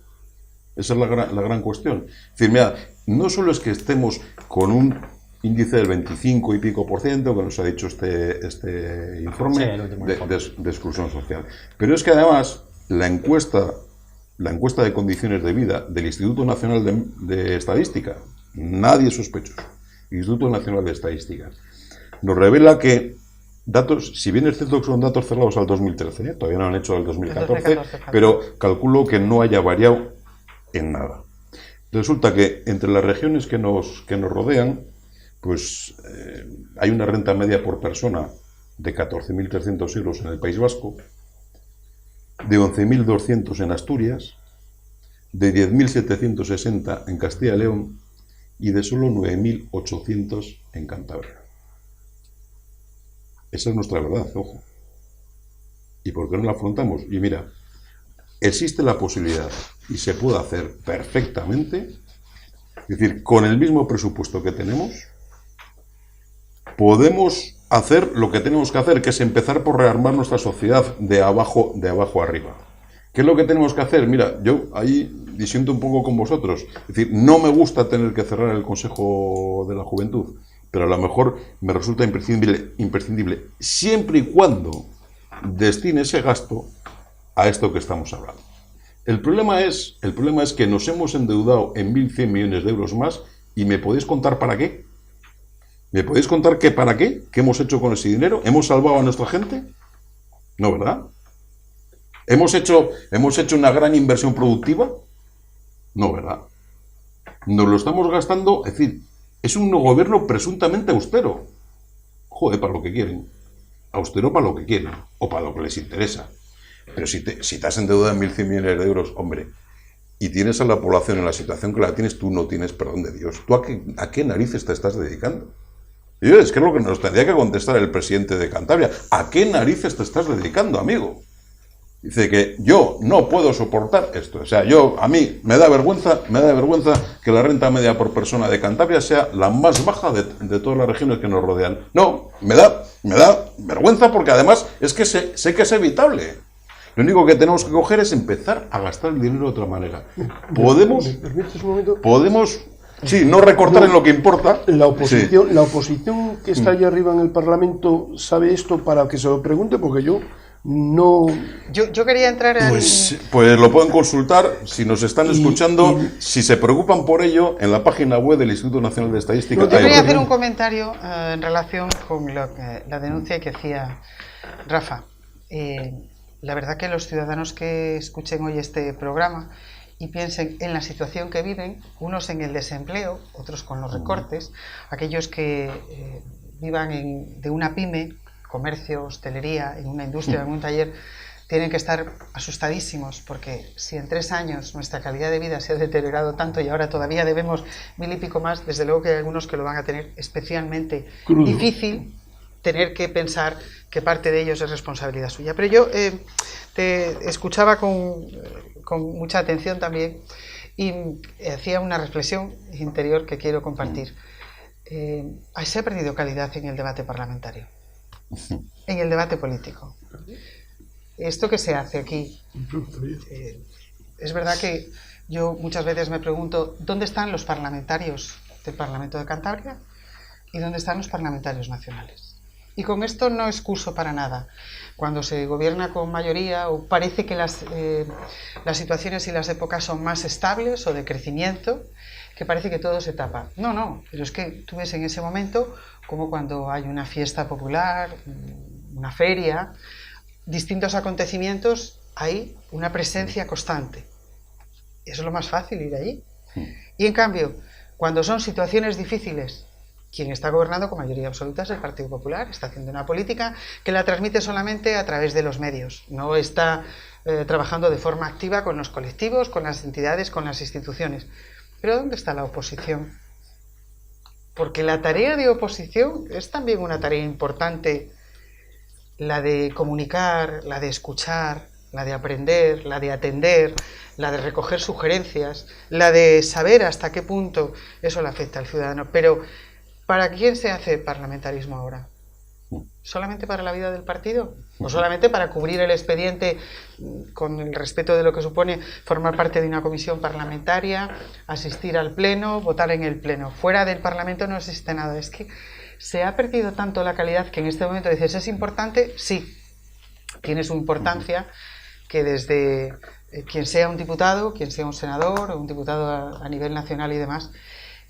Esa es la gran cuestión. Es decir, mira, no solo es que estemos con un índice del 25 y pico % que nos ha dicho este informe de exclusión social, pero es que además la encuesta de condiciones de vida del Instituto Nacional de Estadística, nadie sospechoso, Instituto Nacional de Estadística, nos revela que datos, si bien es cierto que son datos cerrados al 2013, todavía no han hecho al 2014, pero calculo que no haya variado en nada. Resulta que entre las regiones que nos rodean, pues hay una renta media por persona de 14.300 euros en el País Vasco, de 11.200 en Asturias, de 10.760 en Castilla y León y de solo 9.800 en Cantabria. Esa es nuestra verdad, ojo. ¿Y por qué no la afrontamos? Y mira, existe la posibilidad, y se puede hacer perfectamente, es decir, con el mismo presupuesto que tenemos, podemos hacer lo que tenemos que hacer, que es empezar por rearmar nuestra sociedad de abajo arriba. ¿Qué es lo que tenemos que hacer? Mira, yo ahí disiento un poco con vosotros. Es decir, no me gusta tener que cerrar el Consejo de la Juventud, pero a lo mejor me resulta imprescindible, siempre y cuando destine ese gasto a esto que estamos hablando. El problema es que nos hemos endeudado en 1.100 millones de euros más y ¿me podéis contar para qué? ¿Me podéis contar qué para qué? ¿Qué hemos hecho con ese dinero? ¿Hemos salvado a nuestra gente? No, ¿verdad? ¿Hemos hecho una gran inversión productiva? No, ¿verdad? Nos lo estamos gastando, es decir, es un gobierno presuntamente austero. Joder, para lo que quieren. Austero para lo que quieren, o para lo que les interesa. Pero si te has endeudado en 1.100 millones de euros, hombre, y tienes a la población en la situación que la tienes, tú no tienes perdón de Dios. ¿Tú a qué narices te estás dedicando? Y es que es lo que nos tendría que contestar el presidente de Cantabria. ¿A qué narices te estás dedicando, amigo? Dice que yo no puedo soportar esto. O sea, a mí me da vergüenza que la renta media por persona de Cantabria sea la más baja de todas las regiones que nos rodean. No, me da vergüenza porque además es que sé que es evitable. Lo único que tenemos que coger es empezar a gastar el dinero de otra manera. ¿Podemos? ¿Me permites un momento? ¿Podemos? Sí, no recortar en lo que importa. La oposición que está allá arriba en el Parlamento sabe esto para que se lo pregunte, porque yo no... Yo quería entrar en... Pues lo pueden consultar, si nos están escuchando, si se preocupan por ello, en la página web del Instituto Nacional de Estadística. Yo quería hacer un comentario en relación con la denuncia que hacía Rafa. La verdad que los ciudadanos que escuchen hoy este programa y piensen en la situación que viven, unos en el desempleo, otros con los recortes, aquellos que vivan de una pyme, comercio, hostelería, en una industria, en un taller, tienen que estar asustadísimos porque si en 3 años nuestra calidad de vida se ha deteriorado tanto y ahora todavía debemos 1.000 y pico más, desde luego que hay algunos que lo van a tener especialmente difícil, tener que pensar que parte de ellos es responsabilidad suya. Pero yo te escuchaba con mucha atención también y hacía una reflexión interior que quiero compartir. Se ha perdido calidad en el debate parlamentario, en el debate político. Esto que se hace aquí, es verdad que yo muchas veces me pregunto ¿dónde están los parlamentarios del Parlamento de Cantabria y dónde están los parlamentarios nacionales? Y con esto no excuso para nada. Cuando se gobierna con mayoría o parece que las situaciones y las épocas son más estables o de crecimiento, que parece que todo se tapa. No, pero es que tú ves en ese momento como cuando hay una fiesta popular, una feria, distintos acontecimientos, hay una presencia constante. es lo más fácil ir allí. Y en cambio, cuando son situaciones difíciles, quien está gobernando con mayoría absoluta es el Partido Popular, está haciendo una política que la transmite solamente a través de los medios, no está trabajando de forma activa con los colectivos, con las entidades, con las instituciones. Pero ¿dónde está la oposición? Porque la tarea de oposición es también una tarea importante, la de comunicar, la de escuchar, la de aprender, la de atender, la de recoger sugerencias, la de saber hasta qué punto eso le afecta al ciudadano. Pero ¿para quién se hace parlamentarismo ahora? ¿Solamente para la vida del partido? ¿O solamente para cubrir el expediente con el respeto de lo que supone formar parte de una comisión parlamentaria, asistir al pleno, votar en el pleno? Fuera del Parlamento no existe nada. Es que se ha perdido tanto la calidad que en este momento dices, ¿es importante? Sí, tiene su importancia, que desde quien sea un diputado, quien sea un senador o un diputado a nivel nacional y demás,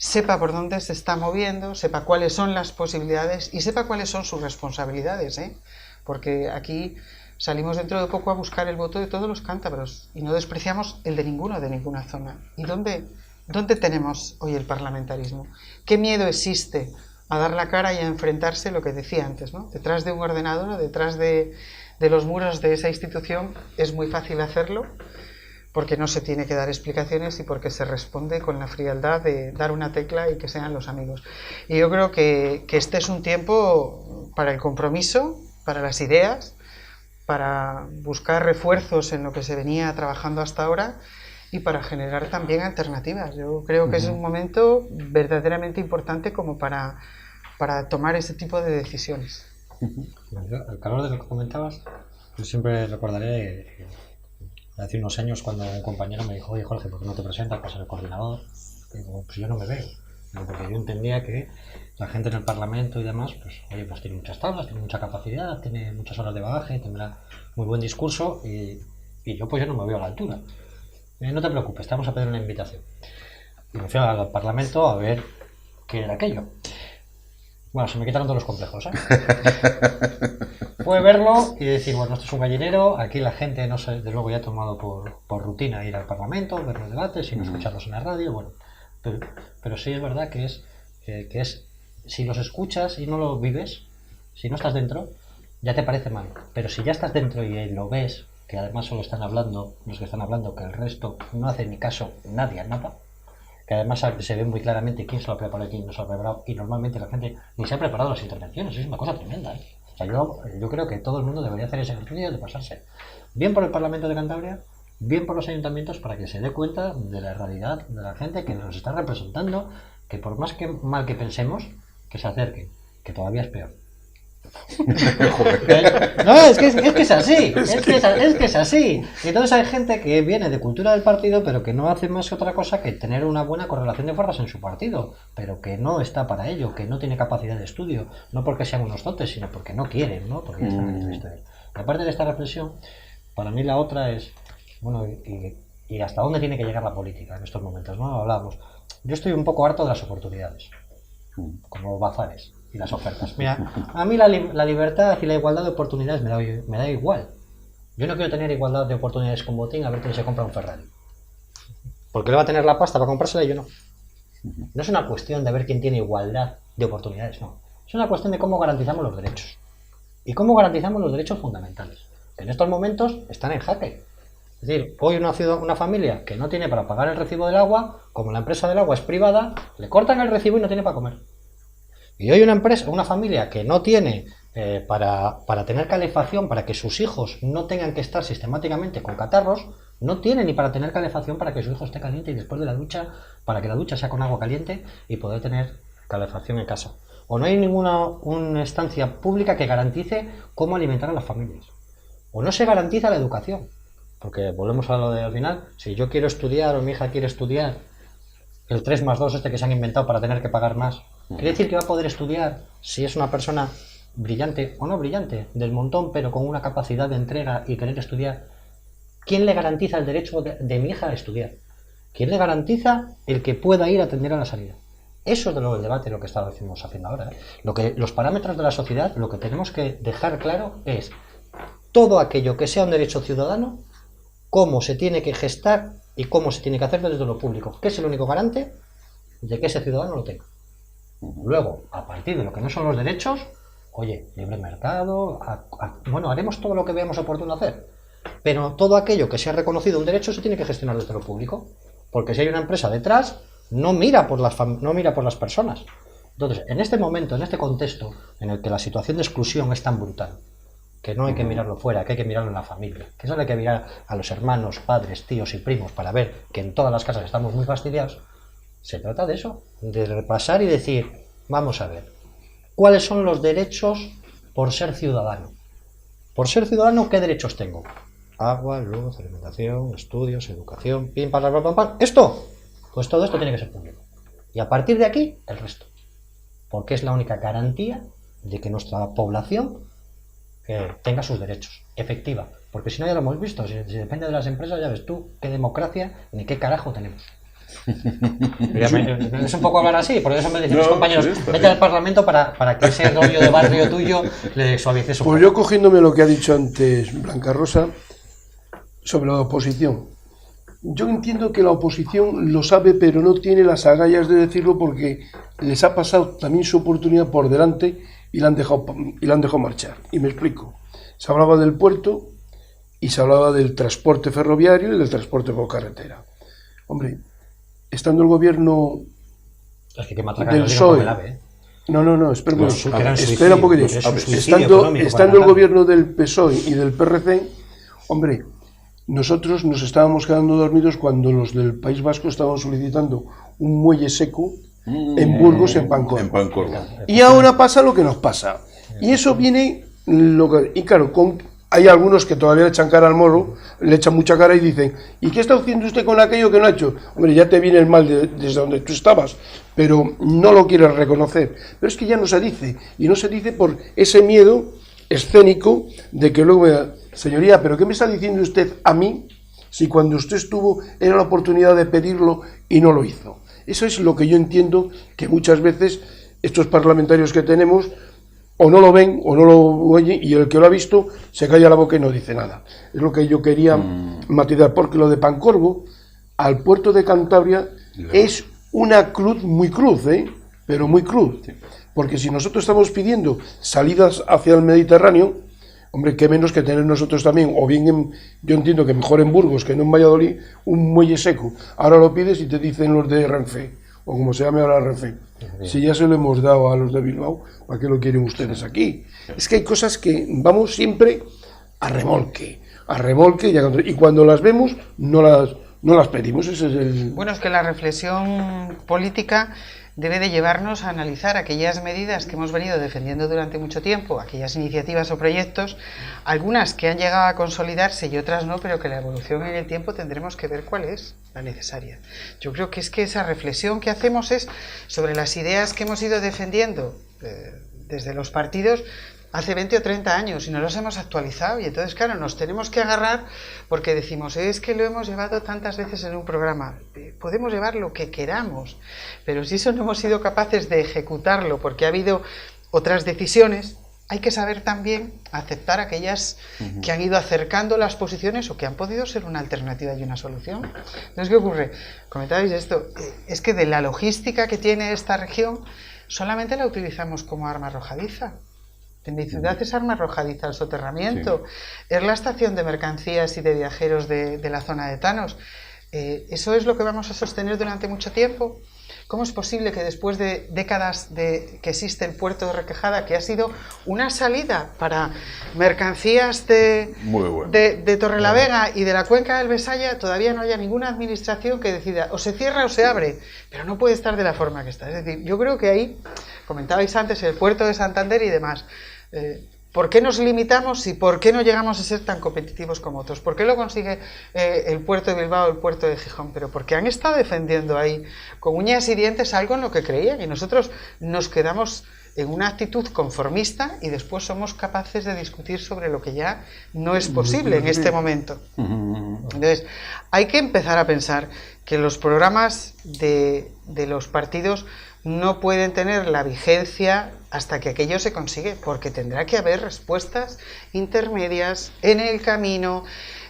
sepa por dónde se está moviendo, sepa cuáles son las posibilidades y sepa cuáles son sus responsabilidades, porque aquí salimos dentro de poco a buscar el voto de todos los cántabros y no despreciamos el de ninguno, de ninguna zona. ¿Y dónde tenemos hoy el parlamentarismo? ¿Qué miedo existe a dar la cara y a enfrentarse, lo que decía antes, ¿no? Detrás de un ordenador o detrás de los muros de esa institución es muy fácil hacerlo, porque no se tiene que dar explicaciones y porque se responde con la frialdad de dar una tecla y que sean los amigos. Y yo creo que este es un tiempo para el compromiso, para las ideas, para buscar refuerzos en lo que se venía trabajando hasta ahora y para generar también alternativas. Yo creo que es un momento verdaderamente importante como para tomar ese tipo de decisiones. Al calor de lo que comentabas, yo siempre recordaré hace unos años cuando un compañero me dijo, oye Jorge, ¿por qué no te presentas para ser el coordinador? Y digo, pues yo no me veo. Porque yo entendía que la gente en el Parlamento y demás, pues oye, pues tiene muchas tablas, tiene mucha capacidad, tiene muchas horas de bagaje, tendrá muy buen discurso y yo pues yo no me veo a la altura. No te preocupes, te vamos a pedir una invitación. Y me fui al Parlamento a ver qué era aquello. Bueno, se me quitaron todos los complejos, ¿eh? Fue verlo y decir, bueno, esto es un gallinero, aquí la gente, no sé, de luego ya ha tomado por rutina ir al Parlamento, ver los debates y no escucharlos en la radio, bueno, pero sí es verdad que es, si los escuchas y no los vives, si no estás dentro, ya te parece mal, pero si ya estás dentro y lo ves, que además solo están hablando, los que están hablando, que el resto no hace ni caso nadie a nada, que además se ve muy claramente quién se lo ha preparado y quién no se lo ha preparado, y normalmente la gente ni se ha preparado las intervenciones, es una cosa tremenda, ¿eh? O sea, yo creo que todo el mundo debería hacer ese ejercicio de pasarse bien por el Parlamento de Cantabria, bien por los ayuntamientos, para que se dé cuenta de la realidad de la gente que nos está representando, que por más que mal que pensemos, que se acerquen, que todavía es peor. No, es que es así, es que es así. Entonces hay gente que viene de cultura del partido, pero que no hace más que otra cosa que tener una buena correlación de fuerzas en su partido, pero que no está para ello, que no tiene capacidad de estudio, no porque sean unos tontes, sino porque no quieren, ¿no? Porque ya están en esta historia. Y aparte de esta reflexión, para mí la otra es, bueno, y hasta dónde tiene que llegar la política en estos momentos, ¿no? Hablábamos. Yo estoy un poco harto de las oportunidades, como bazares y las ofertas. Mira, a mí la libertad y la igualdad de oportunidades me da igual. Yo no quiero tener igualdad de oportunidades con Botín a ver quién se compra un Ferrari. Porque él va a tener la pasta para comprársela y yo no. No es una cuestión de ver quién tiene igualdad de oportunidades, no. Es una cuestión de cómo garantizamos los derechos. Y cómo garantizamos los derechos fundamentales. En estos momentos están en jaque. Es decir, hoy una familia que no tiene para pagar el recibo del agua, como la empresa del agua es privada, le cortan el recibo y no tiene para comer. Y hoy una familia que no tiene para tener calefacción, para que sus hijos no tengan que estar sistemáticamente con catarros, no tiene ni para tener calefacción para que su hijo esté caliente y después de la ducha, para que la ducha sea con agua caliente y poder tener calefacción en casa. O no hay una instancia pública que garantice cómo alimentar a las familias. O no se garantiza la educación. Porque volvemos a lo de al final, si yo quiero estudiar o mi hija quiere estudiar, el 3+2 que se han inventado para tener que pagar más, quiere decir que va a poder estudiar si es una persona brillante o no brillante, del montón, pero con una capacidad de entrega y querer estudiar. ¿Quién le garantiza el derecho de mi hija a estudiar? ¿Quién le garantiza el que pueda ir a atender a la sanidad? Eso es de lo del debate, lo que estamos haciendo ahora, ¿eh? Los parámetros de la sociedad, lo que tenemos que dejar claro es todo aquello que sea un derecho ciudadano, cómo se tiene que gestar y cómo se tiene que hacer desde lo público, que es el único garante de que ese ciudadano lo tenga. Luego, a partir de lo que no son los derechos, oye, libre mercado, bueno, haremos todo lo que veamos oportuno hacer, pero todo aquello que sea reconocido un derecho se tiene que gestionar desde lo público, porque si hay una empresa detrás, no mira por las personas. Entonces, en este momento, en este contexto, en el que la situación de exclusión es tan brutal, que no hay que mirarlo fuera, que hay que mirarlo en la familia, que eso hay que mirar a los hermanos, padres, tíos y primos para ver que en todas las casas estamos muy fastidiados, se trata de eso, de repasar y decir, vamos a ver, ¿cuáles son los derechos por ser ciudadano? Por ser ciudadano, ¿qué derechos tengo? Agua, luz, alimentación, estudios, educación, pim, pam, pam, pam, pam. ¿Esto? Pues todo esto tiene que ser público. Y a partir de aquí, el resto. Porque es la única garantía de que nuestra población tenga sus derechos, efectiva. Porque si no, ya lo hemos visto, si depende de las empresas, ya ves tú qué democracia ni qué carajo tenemos. Es un poco hablar así, por eso me dicen mis compañeros, sí, vete al Parlamento para que ese rollo de barrio tuyo le suavice su Pues yo cogiéndome lo que ha dicho antes Blanca Rosa sobre la oposición. Yo entiendo que la oposición lo sabe, pero no tiene las agallas de decirlo porque les ha pasado también su oportunidad por delante y la han dejado marchar. Y me explico. Se hablaba del puerto y se hablaba del transporte ferroviario y del transporte por carretera. Hombre, estando el gobierno es que del PSOE... No, espera un poquito. Estando el gobierno del PSOE y del PRC, hombre, nosotros nos estábamos quedando dormidos cuando los del País Vasco estaban solicitando un muelle seco en Burgos, en Pancorbo. Y ahora pasa lo que nos pasa. Y eso viene... Y claro, hay algunos que todavía le echan cara al morro, le echan mucha cara y dicen, ¿y qué está haciendo usted con aquello que no ha hecho? Hombre, ya te viene el mal desde donde tú estabas, pero no lo quieres reconocer. Pero es que ya no se dice, y no se dice por ese miedo escénico de que luego, señoría, ¿pero qué me está diciendo usted a mí si cuando usted estuvo era la oportunidad de pedirlo y no lo hizo? Eso es lo que yo entiendo que muchas veces estos parlamentarios que tenemos o no lo ven o no lo oyen, y el que lo ha visto se calla la boca y no dice nada. Es lo que yo quería matizar, porque lo de Pancorbo al puerto de Cantabria es una cruz, muy cruz, pero muy cruz. Porque si nosotros estamos pidiendo salidas hacia el Mediterráneo, hombre, qué menos que tener nosotros también, o bien yo entiendo que mejor en Burgos que no en Valladolid, un muelle seco. Ahora lo pides y te dicen los de Renfe, o como se llame ahora Renfe. Si ya se lo hemos dado a los de Bilbao, ¿para qué lo quieren ustedes aquí? Es que hay cosas que vamos siempre a remolque, y cuando las vemos no las pedimos. Ese es el... Bueno, es que la reflexión política debe de llevarnos a analizar aquellas medidas que hemos venido defendiendo durante mucho tiempo, aquellas iniciativas o proyectos, algunas que han llegado a consolidarse y otras no, pero que la evolución en el tiempo tendremos que ver cuál es la necesaria. Yo creo que es que esa reflexión que hacemos es sobre las ideas que hemos ido defendiendo desde los partidos hace 20 o 30 años y no los hemos actualizado, y entonces claro, nos tenemos que agarrar porque decimos, es que lo hemos llevado tantas veces en un programa. Podemos llevar lo que queramos, pero si eso no hemos sido capaces de ejecutarlo porque ha habido otras decisiones, hay que saber también aceptar aquellas que han ido acercando las posiciones o que han podido ser una alternativa y una solución. Entonces, ¿qué ocurre? Comentabais esto, es que de la logística que tiene esta región solamente la utilizamos como arma arrojadiza. En mi ciudad es arma arrojadiza el soterramiento, es la estación de mercancías y de viajeros de la zona de Tanos. ¿Eso es lo que vamos a sostener durante mucho tiempo? ¿Cómo es posible que después de décadas de que existe el puerto de Requejada, que ha sido una salida para mercancías de Torrelavega y de la cuenca del Besaya, todavía no haya ninguna administración que decida o se cierra o se abre, pero no puede estar de la forma que está? Es decir, yo creo que ahí, comentabais antes el puerto de Santander y demás, ¿por qué nos limitamos y por qué no llegamos a ser tan competitivos como otros? ¿Por qué lo consigue el puerto de Bilbao, el puerto de Gijón? Pero porque han estado defendiendo ahí con uñas y dientes algo en lo que creían, y nosotros nos quedamos en una actitud conformista y después somos capaces de discutir sobre lo que ya no es posible en este momento. Entonces, hay que empezar a pensar que los programas de los partidos no pueden tener la vigencia hasta que aquello se consigue, porque tendrá que haber respuestas intermedias en el camino,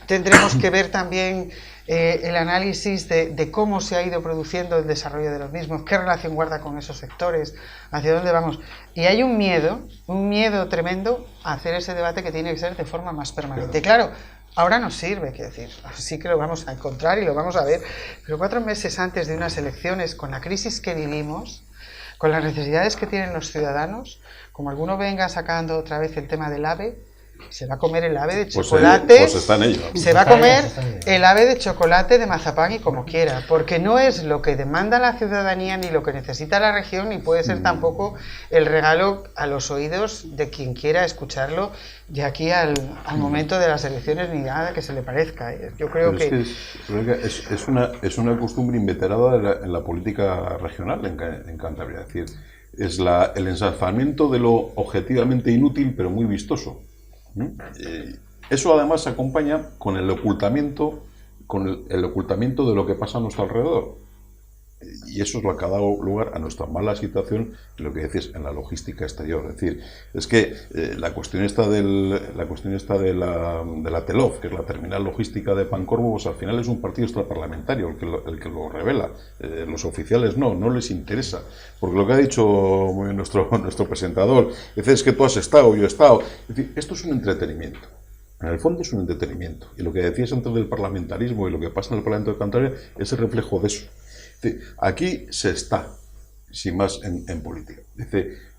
tendremos que ver también el análisis de cómo se ha ido produciendo el desarrollo de los mismos, qué relación guarda con esos sectores, hacia dónde vamos. Y hay un miedo tremendo a hacer ese debate que tiene que ser de forma más permanente. Claro, ahora nos sirve, quiero decir, sí que lo vamos a encontrar y lo vamos a ver, pero 4 meses antes de unas elecciones, con la crisis que vivimos, con las necesidades que tienen los ciudadanos, como alguno venga sacando otra vez el tema del AVE, se va a comer el ave de chocolate, pues está en ello. se va a comer el ave de chocolate, de mazapán y como quiera, porque no es lo que demanda la ciudadanía ni lo que necesita la región, ni puede ser tampoco el regalo a los oídos de quien quiera escucharlo de aquí al momento de las elecciones, ni nada que se le parezca. Yo creo que es una costumbre inveterada en la política regional en Cantabria, es decir, es el ensalzamiento de lo objetivamente inútil pero muy vistoso. Eso además se acompaña con el ocultamiento de lo que pasa a nuestro alrededor, y eso es lo que ha dado lugar a nuestra mala situación en lo que decís en la logística exterior. Es decir, es que la cuestión esta de la TELOF, que es la terminal logística de Pancorbo, pues al final es un partido extraparlamentario el que lo revela. Los oficiales no les interesa, porque lo que ha dicho muy bien nuestro presentador, es que tú has estado, yo he estado. Es decir, esto es un entretenimiento. En el fondo es un entretenimiento, y lo que decías antes del parlamentarismo y lo que pasa en el Parlamento de Cantabria es el reflejo de eso. Aquí se está, sin más, en política.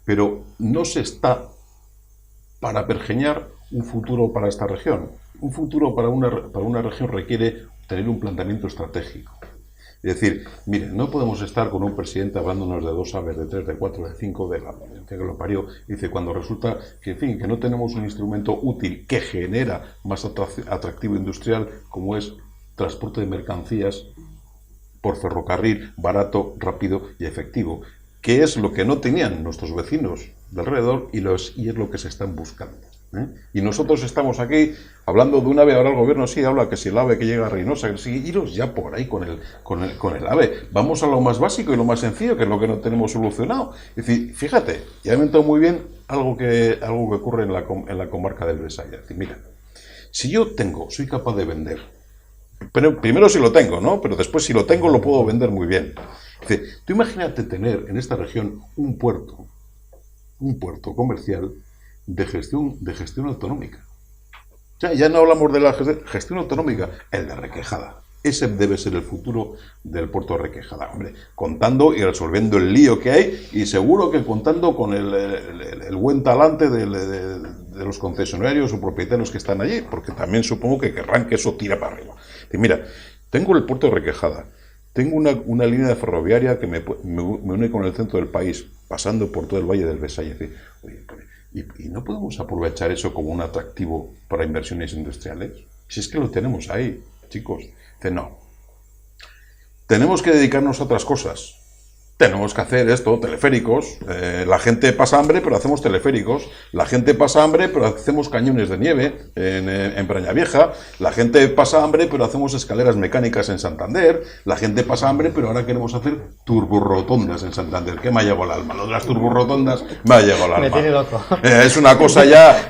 Pero no se está para pergeñar un futuro para esta región. Un futuro para una región requiere tener un planteamiento estratégico. Es decir, miren, no podemos estar con un presidente hablándonos de 2 aves, de 3, de 4, de 5, de la que lo parió. Dice, cuando resulta que, en fin, que no tenemos un instrumento útil que genera más atractivo industrial, como es transporte de mercancías por ferrocarril, barato, rápido y efectivo, que es lo que no tenían nuestros vecinos de alrededor y es lo que se están buscando. Y nosotros estamos aquí hablando de un ave. Ahora el gobierno sí habla que si el ave que llega a Reynosa, que sí, iros ya por ahí con el ave. Vamos a lo más básico y lo más sencillo, que es lo que no tenemos solucionado. Es decir, fíjate, ya me entrado muy bien algo que ocurre en la comarca del Besaya. Es decir, mira, si yo soy capaz de vender, pero primero si lo tengo, ¿no? Pero después si lo tengo lo puedo vender muy bien. Es decir, tú imagínate tener en esta región un puerto comercial de gestión autonómica. Ya no hablamos de la gestión autonómica, el de Requejada. Ese debe ser el futuro del puerto de Requejada, hombre, contando y resolviendo el lío que hay, y seguro que contando con el buen talante de los concesionarios o propietarios que están allí, porque también supongo que querrán que eso tire para arriba. Y mira, tengo el puerto de Requejada, tengo una línea ferroviaria que me une con el centro del país, pasando por todo el valle del Besaya. Oye, ¿y no podemos aprovechar eso como un atractivo para inversiones industriales? Si es que lo tenemos ahí, chicos. Dice, no. Tenemos que dedicarnos a otras cosas. Tenemos que hacer esto, teleféricos. La gente pasa hambre, pero hacemos teleféricos. La gente pasa hambre, pero hacemos cañones de nieve en Brañavieja. La gente pasa hambre, pero hacemos escaleras mecánicas en Santander. La gente pasa hambre, pero ahora queremos hacer turborrotondas en Santander. ¿Qué me ha llegado al alma? Lo de las turborrotondas me ha llegado al alma. Me tiene loco. Es una cosa ya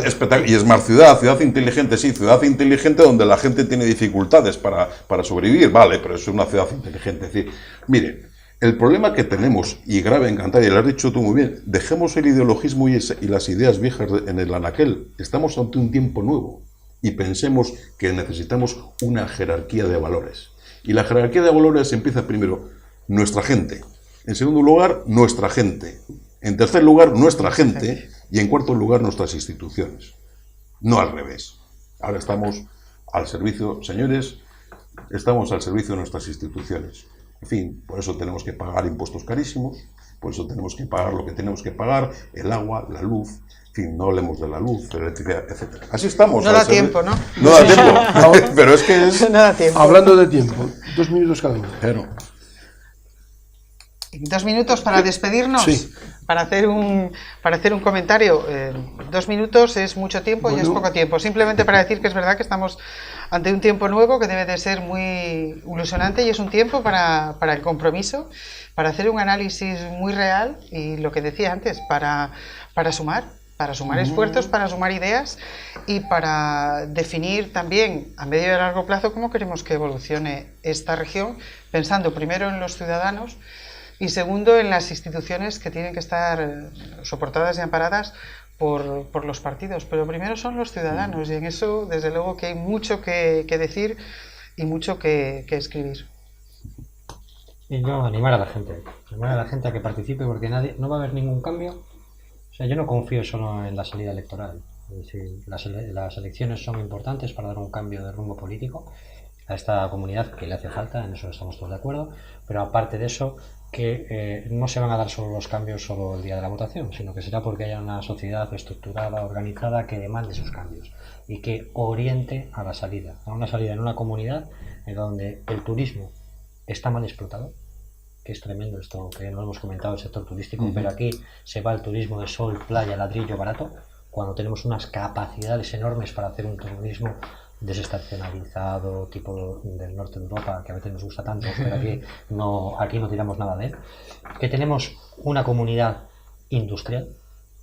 espectacular. Y es más ciudad inteligente, sí, ciudad inteligente donde la gente tiene dificultades para sobrevivir. Vale, pero es una ciudad inteligente. Es decir, miren, el problema que tenemos, y grave en Cantabria, y lo has dicho tú muy bien, dejemos el ideologismo y las ideas viejas en el anaquel. Estamos ante un tiempo nuevo y pensemos que necesitamos una jerarquía de valores. Y la jerarquía de valores empieza primero nuestra gente, en segundo lugar nuestra gente, en tercer lugar nuestra gente y en cuarto lugar nuestras instituciones. No al revés. Ahora estamos al servicio, señores, estamos al servicio de nuestras instituciones. En fin, por eso tenemos que pagar impuestos carísimos, por eso tenemos que pagar lo que tenemos que pagar, el agua, la luz, en fin, no hablemos de la luz, de la electricidad, etc. Así estamos. No da tiempo, ¿no? No da tiempo, pero es que es... No da tiempo. Hablando de tiempo, 2 minutos cada uno. Pero... 2 minutos para despedirnos, sí. para hacer un comentario. 2 minutos es mucho tiempo y es poco tiempo. Simplemente para decir que es verdad que estamos ante un tiempo nuevo que debe de ser muy ilusionante, y es un tiempo para el compromiso, para hacer un análisis muy real y, lo que decía antes, para sumar, para sumar esfuerzos, para sumar ideas y para definir también a medio y a largo plazo cómo queremos que evolucione esta región, pensando primero en los ciudadanos y segundo en las instituciones que tienen que estar soportadas y amparadas por los partidos, pero primero son los ciudadanos y en eso desde luego que hay mucho que decir y mucho que escribir. Y yo animar a la gente a que participe, porque no va a haber ningún cambio. O sea, yo no confío solo en la salida electoral. Es decir, las elecciones son importantes para dar un cambio de rumbo político a esta comunidad que le hace falta, en eso estamos todos de acuerdo, pero aparte de eso, que no se van a dar solo los cambios solo el día de la votación, sino que será porque haya una sociedad estructurada, organizada, que demande esos cambios y que oriente a la salida, a una salida en una comunidad en donde el turismo está mal explotado, que es tremendo esto que no hemos comentado, el sector turístico, pero aquí se va el turismo de sol, playa, ladrillo barato, cuando tenemos unas capacidades enormes para hacer un turismo desestacionalizado, tipo del norte de Europa, que a veces nos gusta tanto, pero aquí no tiramos nada de él, que tenemos una comunidad industrial,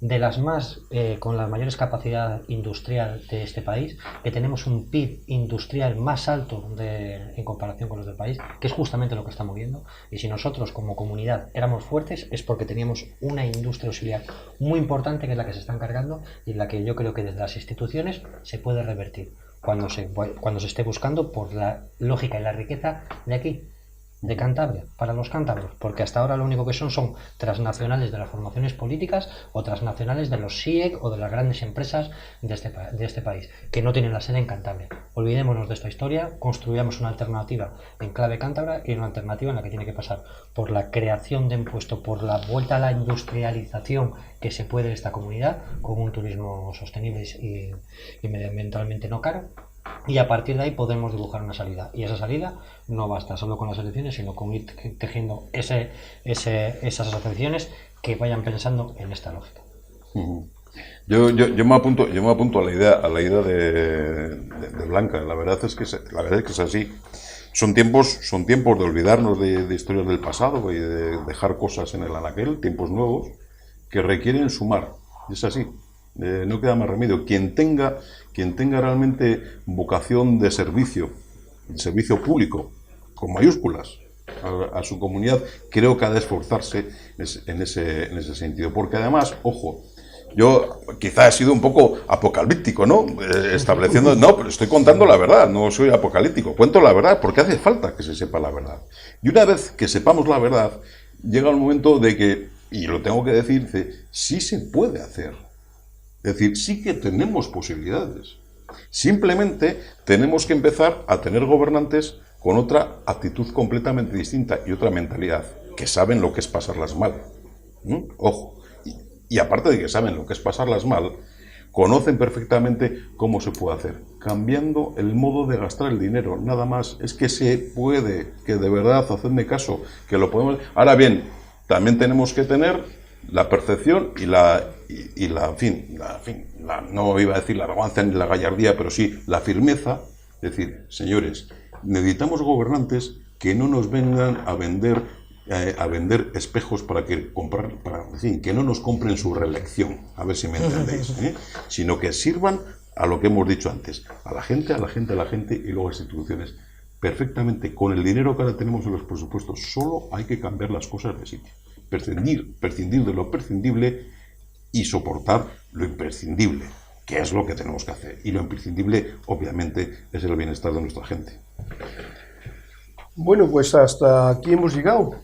de las más con las mayores capacidad industrial de este país, que tenemos un PIB industrial más alto en comparación con los del país, que es justamente lo que está moviendo, y si nosotros como comunidad éramos fuertes es porque teníamos una industria auxiliar muy importante que es la que se está encargando y en la que yo creo que desde las instituciones se puede revertir cuando se esté buscando por la lógica y la riqueza de aquí, de Cantabria, para los cántabros, porque hasta ahora lo único que son transnacionales de las formaciones políticas o transnacionales de los SIEC o de las grandes empresas de este país, que no tienen la sede en Cantabria. Olvidémonos de esta historia, construyamos una alternativa en clave cántabra y una alternativa en la que tiene que pasar por la creación de impuestos, por la vuelta a la industrialización que se puede de esta comunidad, con un turismo sostenible y medioambientalmente no caro. Y a partir de ahí podemos dibujar una salida. Y esa salida no basta solo con las elecciones, sino con ir tejiendo esas asociaciones que vayan pensando en esta lógica. Yo me apunto a la idea de Blanca. La verdad es que es así. Son tiempos de olvidarnos de historias del pasado y de dejar cosas en el anaquel, tiempos nuevos que requieren sumar. Es así. No queda más remedio. Quien tenga realmente vocación de servicio público, con mayúsculas, a su comunidad, creo que ha de esforzarse en ese sentido. Porque además, ojo, yo quizá he sido un poco apocalíptico, ¿no? Estableciendo, no, pero estoy contando la verdad, no soy apocalíptico, cuento la verdad, porque hace falta que se sepa la verdad. Y una vez que sepamos la verdad, llega el momento de que, y lo tengo que decir, sí se puede hacer. Es decir, sí que tenemos posibilidades. Simplemente tenemos que empezar a tener gobernantes con otra actitud completamente distinta y otra mentalidad, que saben lo que es pasarlas mal. Ojo. Y aparte de que saben lo que es pasarlas mal, conocen perfectamente cómo se puede hacer. Cambiando el modo de gastar el dinero, nada más. Es que se puede, que de verdad, hacedme caso, que lo podemos. Ahora bien, también tenemos que tener la percepción no iba a decir la arrogancia ni la gallardía, pero sí la firmeza. Es decir, señores, necesitamos gobernantes que no nos vengan a vender espejos que no nos compren su reelección, a ver si me entendéis, sino que sirvan a lo que hemos dicho antes, a la gente y luego a las instituciones. Perfectamente, con el dinero que ahora tenemos en los presupuestos, solo hay que cambiar las cosas de sitio. Prescindir de lo prescindible y soportar lo imprescindible, que es lo que tenemos que hacer. Y lo imprescindible, obviamente, es el bienestar de nuestra gente. Bueno, pues hasta aquí hemos llegado.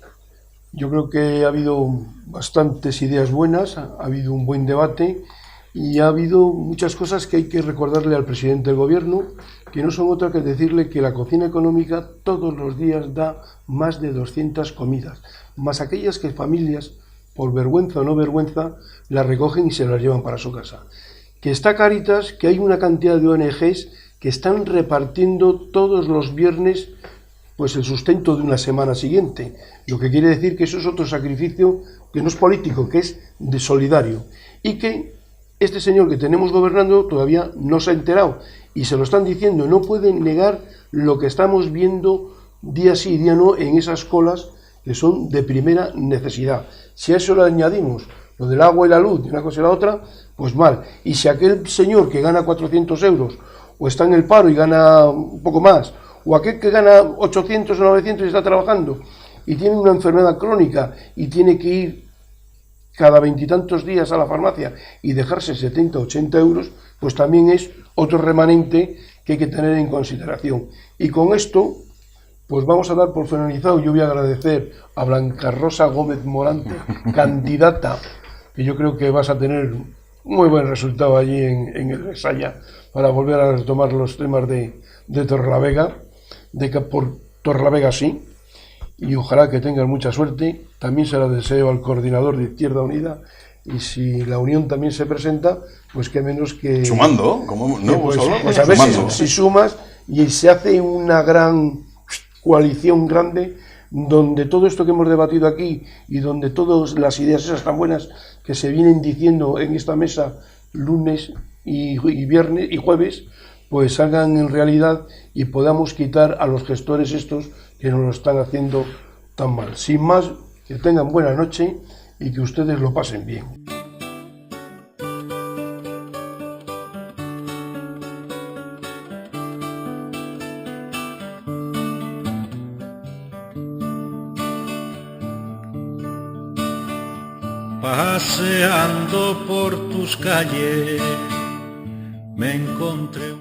Yo creo que ha habido bastantes ideas buenas, ha habido un buen debate y ha habido muchas cosas que hay que recordarle al presidente del gobierno, que no son otra que decirle que la cocina económica todos los días da más de 200 comidas, más aquellas que familias, por vergüenza o no vergüenza, las recogen y se las llevan para su casa. Que está Cáritas, que hay una cantidad de ONGs que están repartiendo todos los viernes pues el sustento de una semana siguiente, lo que quiere decir que eso es otro sacrificio que no es político, que es de solidario, y que este señor que tenemos gobernando todavía no se ha enterado, y se lo están diciendo, no pueden negar lo que estamos viendo día sí y día no en esas colas que son de primera necesidad. Si a eso le añadimos lo del agua y la luz, de una cosa y la otra, pues mal. Y si aquel señor que gana 400 euros o está en el paro y gana un poco más, o aquel que gana 800 o 900 y está trabajando y tiene una enfermedad crónica y tiene que ir cada veintitantos días a la farmacia y dejarse 70 o 80 euros, pues también es otro remanente que hay que tener en consideración. Y con esto, pues vamos a dar por finalizado. Yo voy a agradecer a Blanca Rosa Gómez Morante, candidata, que yo creo que vas a tener muy buen resultado allí en el Resaya, para volver a retomar los temas de Torrelavega, de que por Torrelavega sí, y ojalá que tengas mucha suerte. También se lo deseo al coordinador de Izquierda Unida, y si la Unión también se presenta, pues qué menos que... Sumando, como no pues, hemos hablado, pues a ver sumando. si sumas y se hace una gran coalición grande, donde todo esto que hemos debatido aquí y donde todas las ideas esas tan buenas que se vienen diciendo en esta mesa lunes y viernes y jueves, pues salgan en realidad y podamos quitar a los gestores estos que nos lo están haciendo tan mal. Sin más, que tengan buena noche y que ustedes lo pasen bien. Paseando por tus calles me encontré